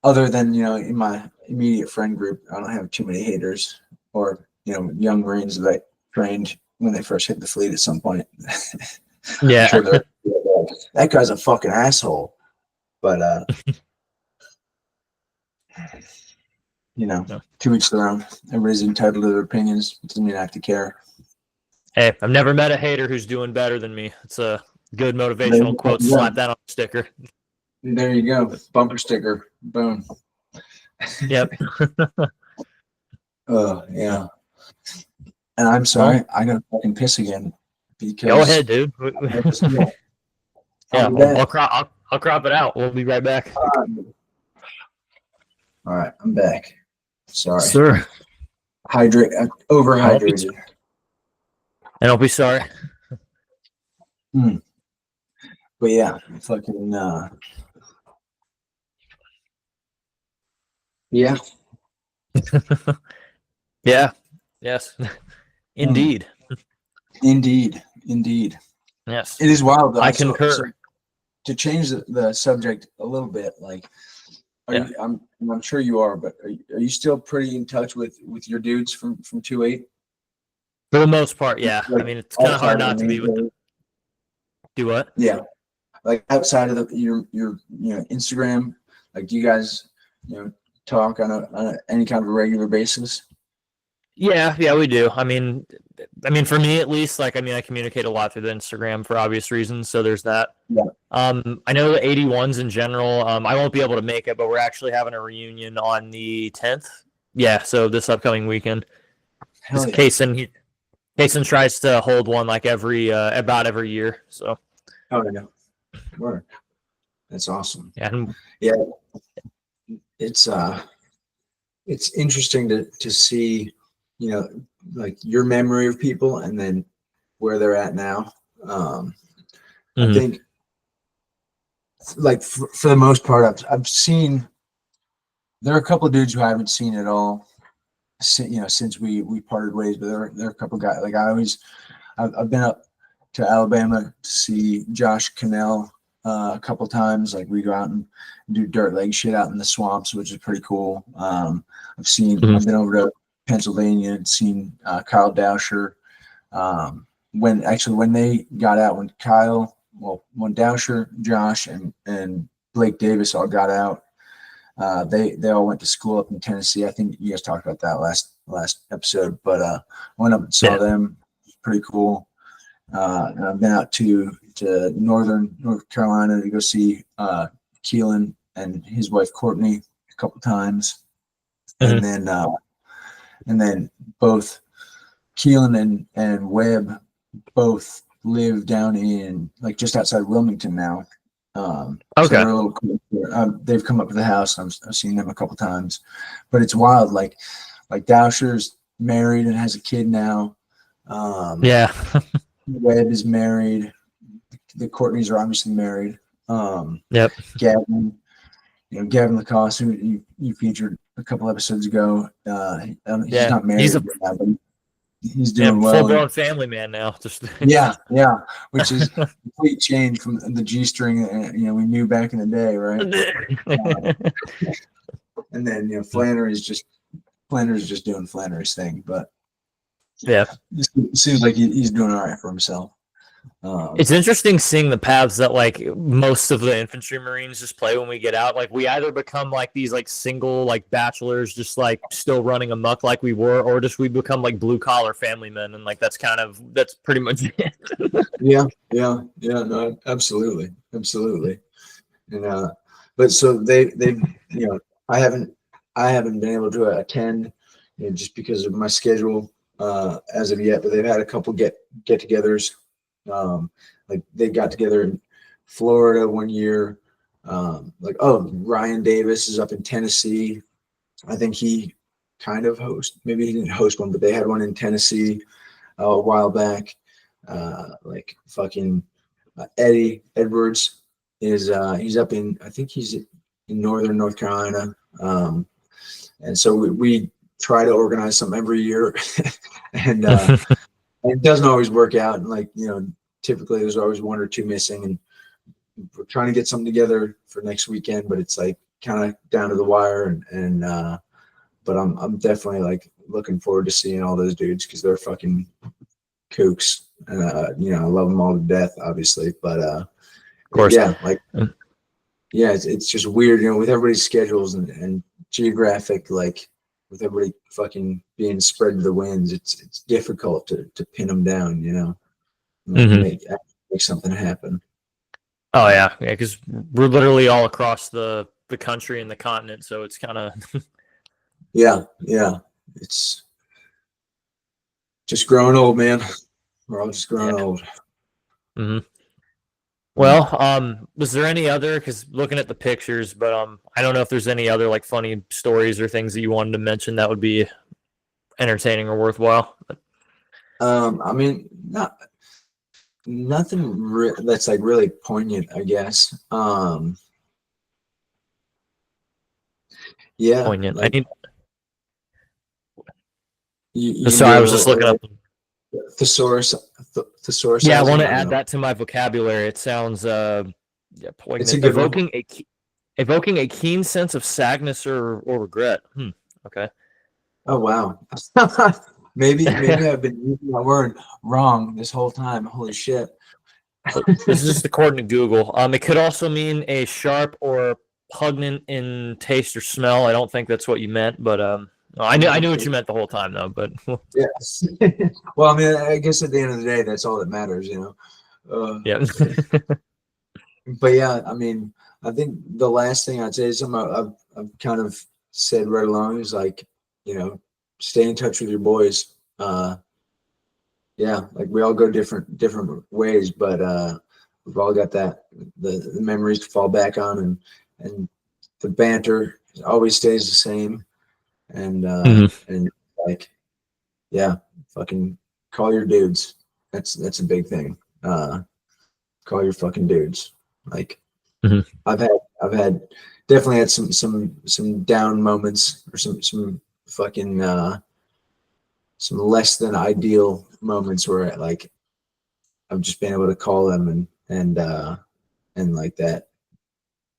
other than, you know, in my immediate friend group, I don't have too many haters or, you know, young Marines that I trained when they first hit the fleet at some point. Yeah. Sure that guy's a fucking asshole. But you know, No. to each their own. Everybody's entitled to their opinions. Doesn't mean I have to care. Hey, I've never met a hater who's doing better than me. It's a good motivational quote. Slap that on a sticker. There you go. Bumper sticker. Boom. Yep. Yeah. And I'm sorry, I gotta fucking piss again because Go ahead, dude. Yeah, I'll crop it out. We'll be right back. All right, I'm back. Sorry. Sir. Overhydrated. And I'll be sorry. But yeah, fucking yeah. Yeah. Yes. Indeed. Indeed. Yes. It is wild though. I concur. So to change the subject a little bit, like I'm sure you are, but are you still pretty in touch with your dudes from 2-8? For the most part, yeah. Like, I mean, it's kind of hard not to be with them. Do what? Yeah. Like outside of your you know, Instagram, like do you guys, you know, talk on any kind of a regular basis? Yeah, we do. I mean, for me at least, like, I mean, I communicate a lot through the Instagram for obvious reasons, so there's that. Yeah. I know the 81s in general. I won't be able to make it, but we're actually having a reunion on the 10th. Yeah, so this upcoming weekend. Hell yeah. Kaysen tries to hold one like about every year. So. Oh yeah. Work. That's awesome. Yeah. It's interesting to see, you know, like your memory of people and then where they're at now. I think like for the most part, I've seen, there are a couple of dudes who I haven't seen at all, you know, since we parted ways, but there are a couple of guys, like I've been up to Alabama to see Josh Cannell a couple times. Like we go out and do dirt leg shit out in the swamps, which is pretty cool. I've been over to Pennsylvania and seen Kyle Dowsher. When they got out, when Dowsher, Josh, and Blake Davis all got out, they all went to school up in Tennessee. I think you guys talked about that last episode, but I went up and saw them. Pretty cool. And I've been out to North Carolina to go see Keelan and his wife Courtney a couple times, and then both Keelan and Webb both live down in like just outside Wilmington now. So they're a little cool. They've come up to the house. I've seen them a couple times, but it's wild. Like Dowsher's married and has a kid now. Webb is married. The Courtneys are obviously married. Gavin Lacoste, who you featured a couple episodes ago. He's not married now, but he's doing well. Full-blown family man now. Just yeah, which is a complete change from the G-string. You know, we knew back in the day, right? And then Flannery's just doing Flannery's thing, but yeah, it seems like he's doing all right for himself. It's interesting seeing the paths that like most of the infantry marines just play when we get out. Like we either become like these like single like bachelors just like still running amok like we were, or just we become like blue collar family men, and like that's pretty much it. Yeah, no, absolutely. And but so they've I haven't been able to attend, just because of my schedule as of yet. But they've had a couple get-togethers. Like they got together in Florida one year. Ryan Davis is up in Tennessee. I think he kind of maybe he didn't host one, but they had one in Tennessee a while back. Eddie Edwards is he's up in, I think he's in northern North Carolina. And so we try to organize something every year, and it doesn't always work out. And typically there's always one or two missing, and we're trying to get something together for next weekend, but it's like kind of down to the wire. But I'm definitely like looking forward to seeing all those dudes, because they're fucking kooks. I love them all to death, obviously. But of course, it's just weird, with everybody's schedules and geographic, like with everybody fucking being spread to the winds, it's difficult to pin them down, make something happen. Oh yeah, because we're literally all across the country and the continent, so it's kind of yeah, it's just growing old, man. We're all just growing old. Mm-hmm. Well, was there any other, because looking at the pictures, but I don't know if there's any other like funny stories or things that you wanted to mention that would be entertaining or worthwhile? I mean, nothing that's like really poignant, I guess. Yeah, Poignant. like, I need. you So I was just looking up thesaurus. Yeah, I want to add that to my vocabulary. It sounds poignant. It's a good evoking a keen sense of sadness or regret. Okay. Oh wow. maybe I've been using my word wrong this whole time. Holy shit. This is just according to Google. It could also mean a sharp or pungent in taste or smell. I don't think that's what you meant, but I knew what you meant the whole time though. But yes. Well, I mean, I guess at the end of the day, that's all that matters, Yeah. But yeah, I mean, I think the last thing I'd say is something I've kind of said right along is like, stay in touch with your boys. Yeah, like we all go different ways, but we've all got the memories to fall back on, and the banter always stays the same. And and like, yeah, fucking call your dudes. That's a big thing. Call your fucking dudes. Like, I've definitely had some down moments, or some fucking some less than ideal moments where like I've just been able to call them and like that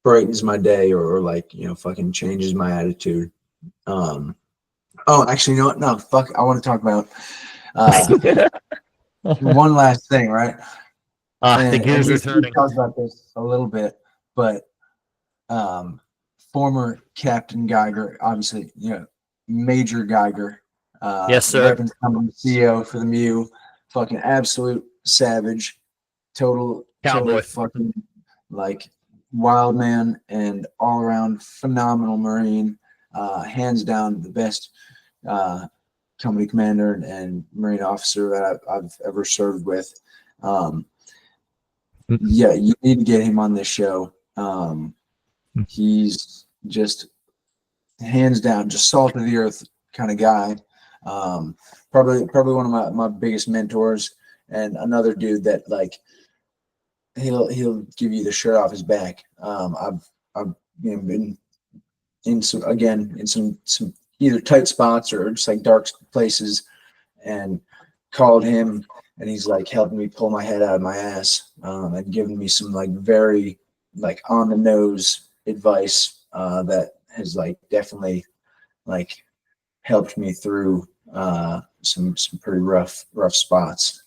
brightens my day, or like fucking changes my attitude. Actually, you know what? No, fuck. I want to talk about one last thing, right? The gears are turning. We talked about this a little bit, but former Captain Geiger, obviously, Major Geiger, yes, sir. Weapons Company CEO for the Mew, fucking absolute savage, total fucking like wild man, and all around phenomenal Marine, hands down the best company commander and Marine officer that I've ever served with. Yeah, you need to get him on this show. He's just hands down, just salt of the earth kind of guy. Probably one of my biggest mentors, and another dude that like he'll give you the shirt off his back. I've been in some either tight spots or just like dark places, and called him, and he's like helping me pull my head out of my ass, and giving me some like very like on the nose advice that has like definitely like helped me through some pretty rough spots.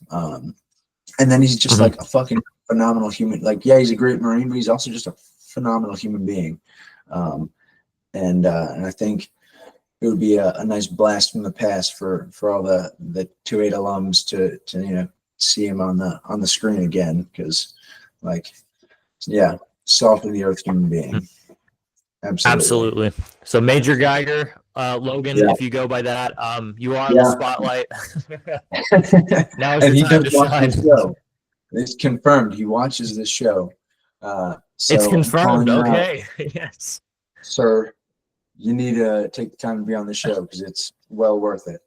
And then he's just like a fucking phenomenal human. Like, yeah, he's a great Marine, but he's also just a phenomenal human being. And I think it would be a nice blast from the past for all the 2-8 alums to see him on the screen again, because like, yeah, salt of the earth human being. Absolutely. So Major Geiger, Logan, if you go by that, you are in the spotlight. Now is your time to shine. It's confirmed he watches this show. So it's confirmed. Okay. Yes. Sir, you need to take the time to be on the show because it's well worth it.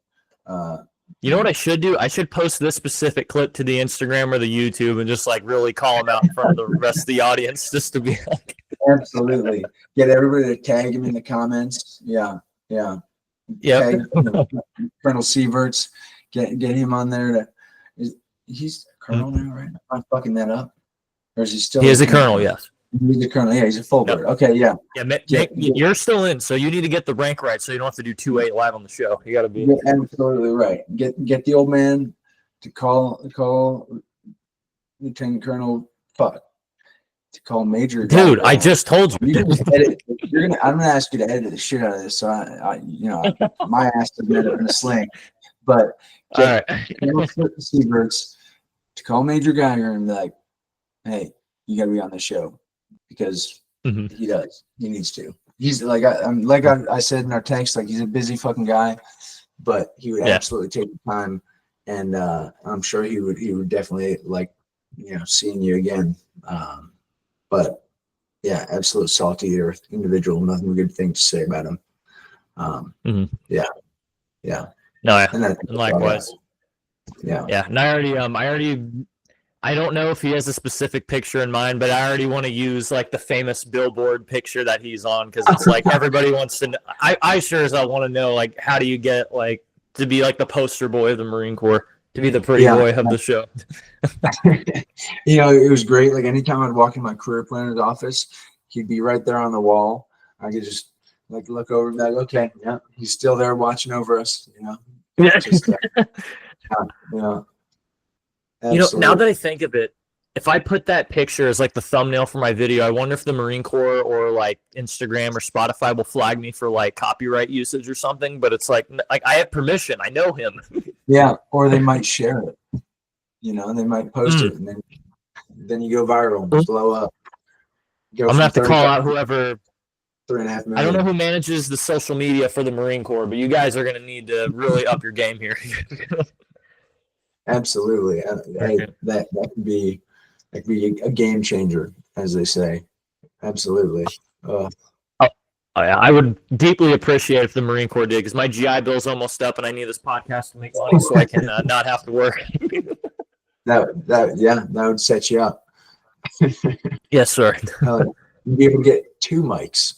You know what I should do? I should post this specific clip to the Instagram or the YouTube and just like really call him out in front of the rest of the audience, just to be like. Absolutely. Get everybody to tag him in the comments. Yeah. Yeah. Tag Colonel Sieverts. Get him on there. He's a colonel now, right? I'm not fucking that up. Or is he still? He is a colonel, yes. He's a colonel. Yeah, he's a full bird. Okay, yeah. Yeah, you're still in, so you need to get the rank right, so you don't have to do 2-8 live on the show. You got to be. You're absolutely right. Get the old man to call Lieutenant Colonel. To call Major. Dude, I just told you. I'm gonna ask you to edit the shit out of this, so I my ass is better in a sling. But all right, Sieverts to call Major Geiger and be like, "Hey, you got to be on the show," because he does. He needs to. He's like I said in our text, like he's a busy fucking guy, but he would absolutely take the time, and I'm sure he would definitely like seeing you again. But yeah, absolute salty earth individual. Nothing good thing to say about him. Yeah. No, and likewise. Yeah. And I don't know if he has a specific picture in mind, but I already want to use like the famous billboard picture that he's on, because it's like everybody wants to know. I sure as I want to know, like, how do you get like to be like the poster boy of the Marine Corps, to be the pretty boy of the show? It was great. Like anytime I'd walk in my career planner's office, he'd be right there on the wall. I could just like look over and be like, okay, yeah, he's still there watching over us. Just, now that I think of it, if I put that picture as like the thumbnail for my video, I wonder if the Marine Corps or like Instagram or Spotify will flag me for like copyright usage or something. But it's like I have permission. I know him. Yeah, or they might share it. They might post it, and then you go viral, blow up. I'm gonna have to call out whoever. 3.5 million. I don't know who manages the social media for the Marine Corps, but you guys are gonna need to really up your game here. Absolutely, that could be a game changer, as they say. Absolutely. Yeah, I would deeply appreciate if the Marine Corps did, because my GI Bill's almost up, and I need this podcast to make money so I can not have to work. That would set you up. Yes, sir. You'd be able to get 2 mics.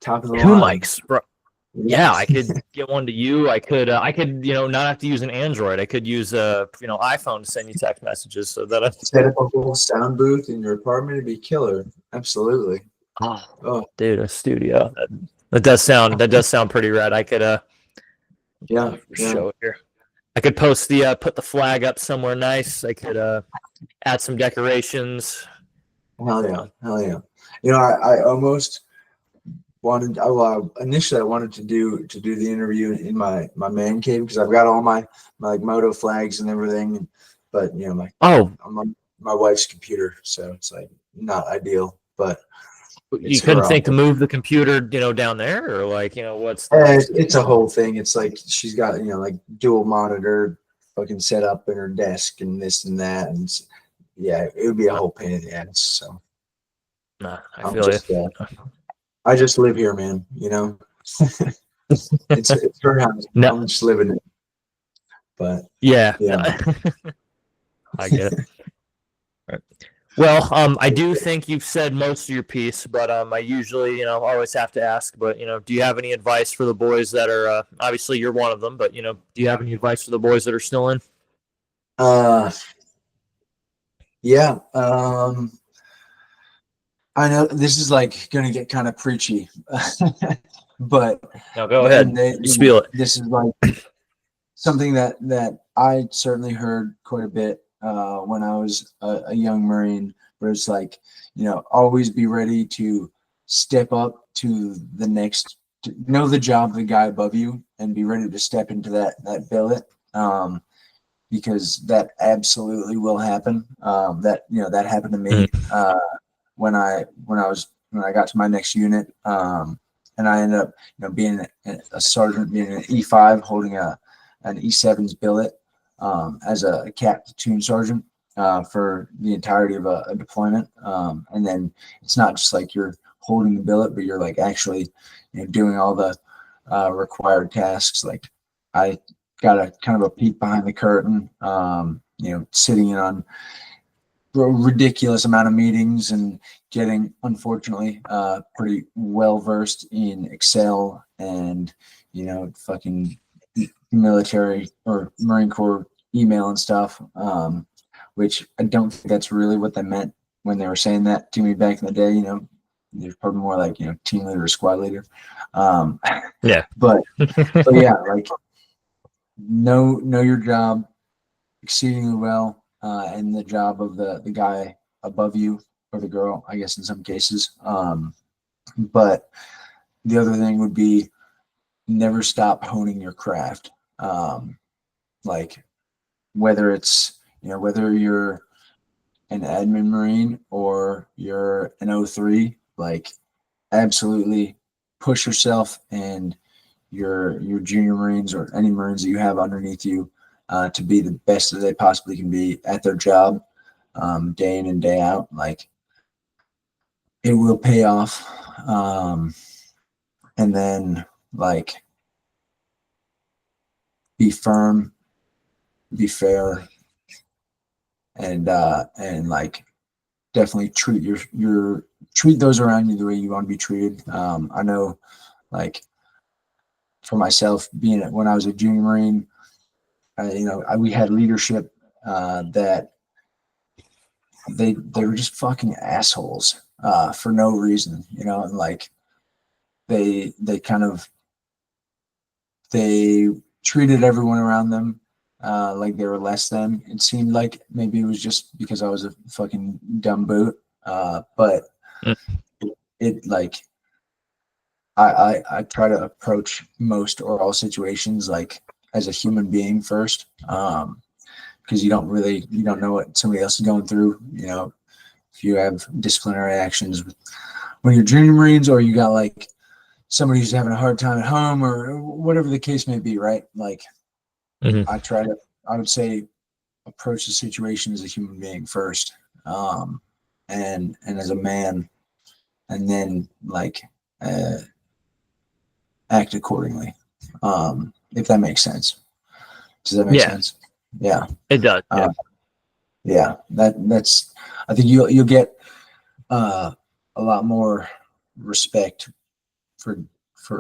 Top of the 2 line. mics, bro. Yeah, I could get one to you. I could not have to use an Android. I could use iPhone to send you text messages, so that I set up a whole sound booth in your apartment. It'd be killer. Absolutely. Oh, dude, a studio. That does sound pretty rad. I could show it here. I could post put the flag up somewhere nice. I could add some decorations. Hell yeah. I almost wanted. Initially I wanted to do the interview in my man cave, because I've got all my like moto flags and everything, but I'm on my wife's computer, so it's like not ideal. But you couldn't think to move the computer, down there, or like, what's it's a whole thing. It's like she's got like dual monitor fucking set up in her desk and this and that, and it would be a whole pain in the ass. So I feel you. I just live here, man. It's her house. No. I'm just living it. But yeah. I get it. Right. Well, I do think you've said most of your piece, but I usually, always have to ask. But do you have any advice for the boys that are? Obviously, you're one of them, but do you have any advice for the boys that are still in? Yeah. I know this is like going to get kind of preachy, but no, go ahead. Spiel it. This is like something that I certainly heard quite a bit when I was a young Marine, where it's like, always be ready to step up to the next, to know the job of the guy above you and be ready to step into that billet. Because that absolutely will happen. That happened to me when I got to my next unit, and I ended up being a sergeant, being an E5, holding an E7's billet as a cat platoon sergeant for the entirety of a deployment. And then it's not just like you're holding the billet, but you're like actually doing all the required tasks. Like I got a kind of a peek behind the curtain, sitting in on a ridiculous amount of meetings and getting, unfortunately, pretty well versed in Excel and, fucking military or Marine Corps email and stuff, which I don't think that's really what they meant when they were saying that to me back in the day. There's probably more like, team leader or squad leader. Yeah. But yeah, like, know your job exceedingly well, and the job of the guy above you, or the girl, I guess in some cases. But the other thing would be never stop honing your craft. Like whether it's whether you're an admin Marine or you're an O3, like absolutely push yourself and your junior Marines or any Marines that you have underneath you to be the best that they possibly can be at their job, day in and day out. Like it will pay off. And then like be firm, be fair, and like definitely treat treat those around you the way you want to be treated. I know, like for myself, when I was a junior Marine, we had leadership that they were just fucking assholes for no reason, and like they treated everyone around them like they were less than. It seemed like maybe it was just because I was a fucking dumb boot, but it like I try to approach most or all situations like as a human being first, because you don't know what somebody else is going through. If you have disciplinary actions when you're junior Marines, or you got like somebody who's having a hard time at home, or whatever the case may be, right? Like I would say approach the situation as a human being first, and as a man, and then like act accordingly. If that makes sense. Does that make sense? Yeah, it does. Yeah, that's. I think you'll get a lot more respect for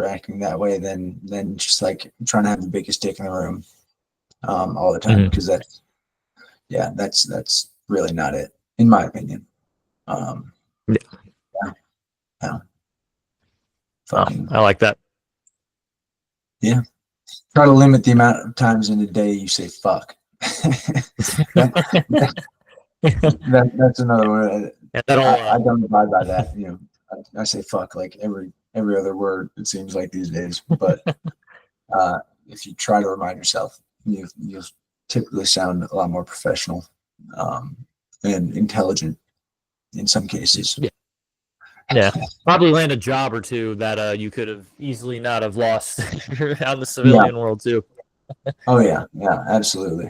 acting that way than just like trying to have the biggest dick in the room all the time, because that's really not it, in my opinion. Yeah. Fucking, I like that. Yeah. Try to limit the amount of times in a day you say fuck. That's another word. I don't abide by that. I say fuck like every other word, it seems like these days. But if you try to remind yourself, you'll typically sound a lot more professional and intelligent in some cases. Yeah, probably land a job or two that you could have easily not have lost out in the civilian world too. Oh yeah, absolutely.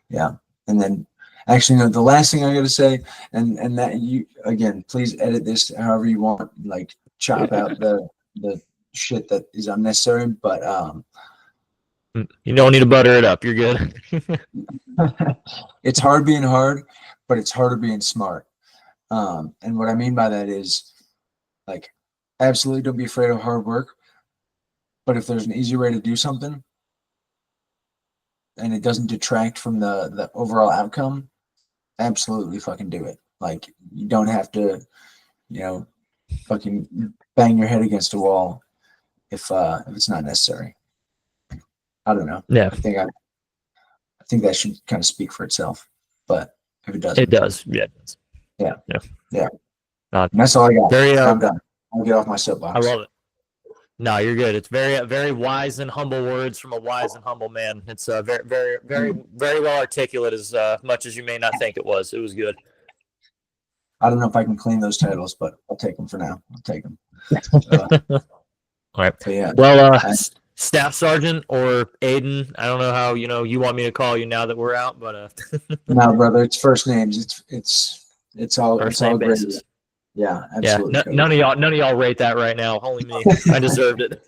Yeah, and then actually, no, the last thing I got to say, and that you again, please edit this however you want, like chop out the shit that is unnecessary. But you don't need to butter it up. You're good. it's hard being hard, but it's harder being smart. And what I mean by that is, like, absolutely don't be afraid of hard work. But if there's an easy way to do something, and it doesn't detract from the overall outcome, absolutely fucking do it. Like, you don't have to, fucking bang your head against a wall if it's not necessary. I don't know. Yeah. I think think that should kind of speak for itself. But if it doesn't, It does. Yeah. It does. Yeah. Yeah. Yeah. Uh, And that's all I got. very. I'm done. I'll get off my soapbox. I love it. No, you're good. It's very, very wise and humble words from a wise and humble man. It's very, very, very, very well articulate. As much as you may not think it was. It was good. I don't know if I can claim those titles, but I'll take them for now. I'll take them. All right. Yeah. Well, Staff Sergeant or Aidan, I don't know how you want me to call you now that we're out, but No, brother, it's first names. It's all first it's all name great. basis. Yeah, absolutely. Yeah. None of y'all rate that right now. Only me. I deserved it.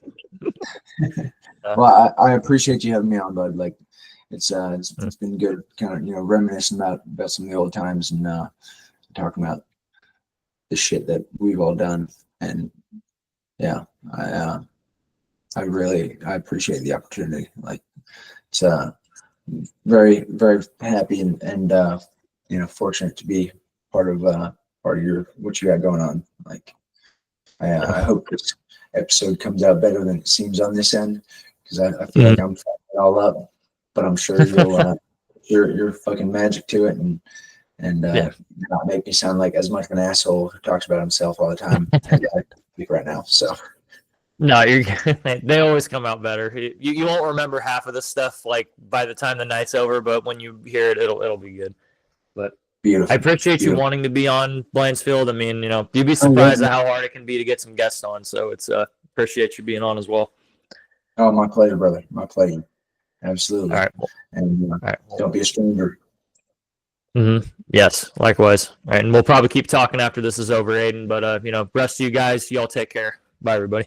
Well, I appreciate you having me on, bud. Like, it's been good, kind of reminiscing about some of the old times and talking about the shit that we've all done. And yeah, I appreciate the opportunity. Like, it's very, very happy and fortunate to be part of your what you got going on. Like, I hope this episode comes out better than it seems on this end, because I feel like I'm fucking it all up, but I'm sure you'll you're fucking magic to it and not make me sound like as much of an asshole who talks about himself all the time as I speak right now. So no, they always come out better. You won't remember half of the stuff like by the time the night's over, but when you hear it, it'll be good. But beautiful. I appreciate you wanting to be on Blansfield. I mean, you'd be surprised at how hard it can be to get some guests on. So it's appreciate you being on as well. Oh, my pleasure, brother. My pleasure. Absolutely. All right. And don't be a stranger. Yes, likewise. All right, and we'll probably keep talking after this is over, Aidan. But rest of you guys, y'all take care. Bye, everybody.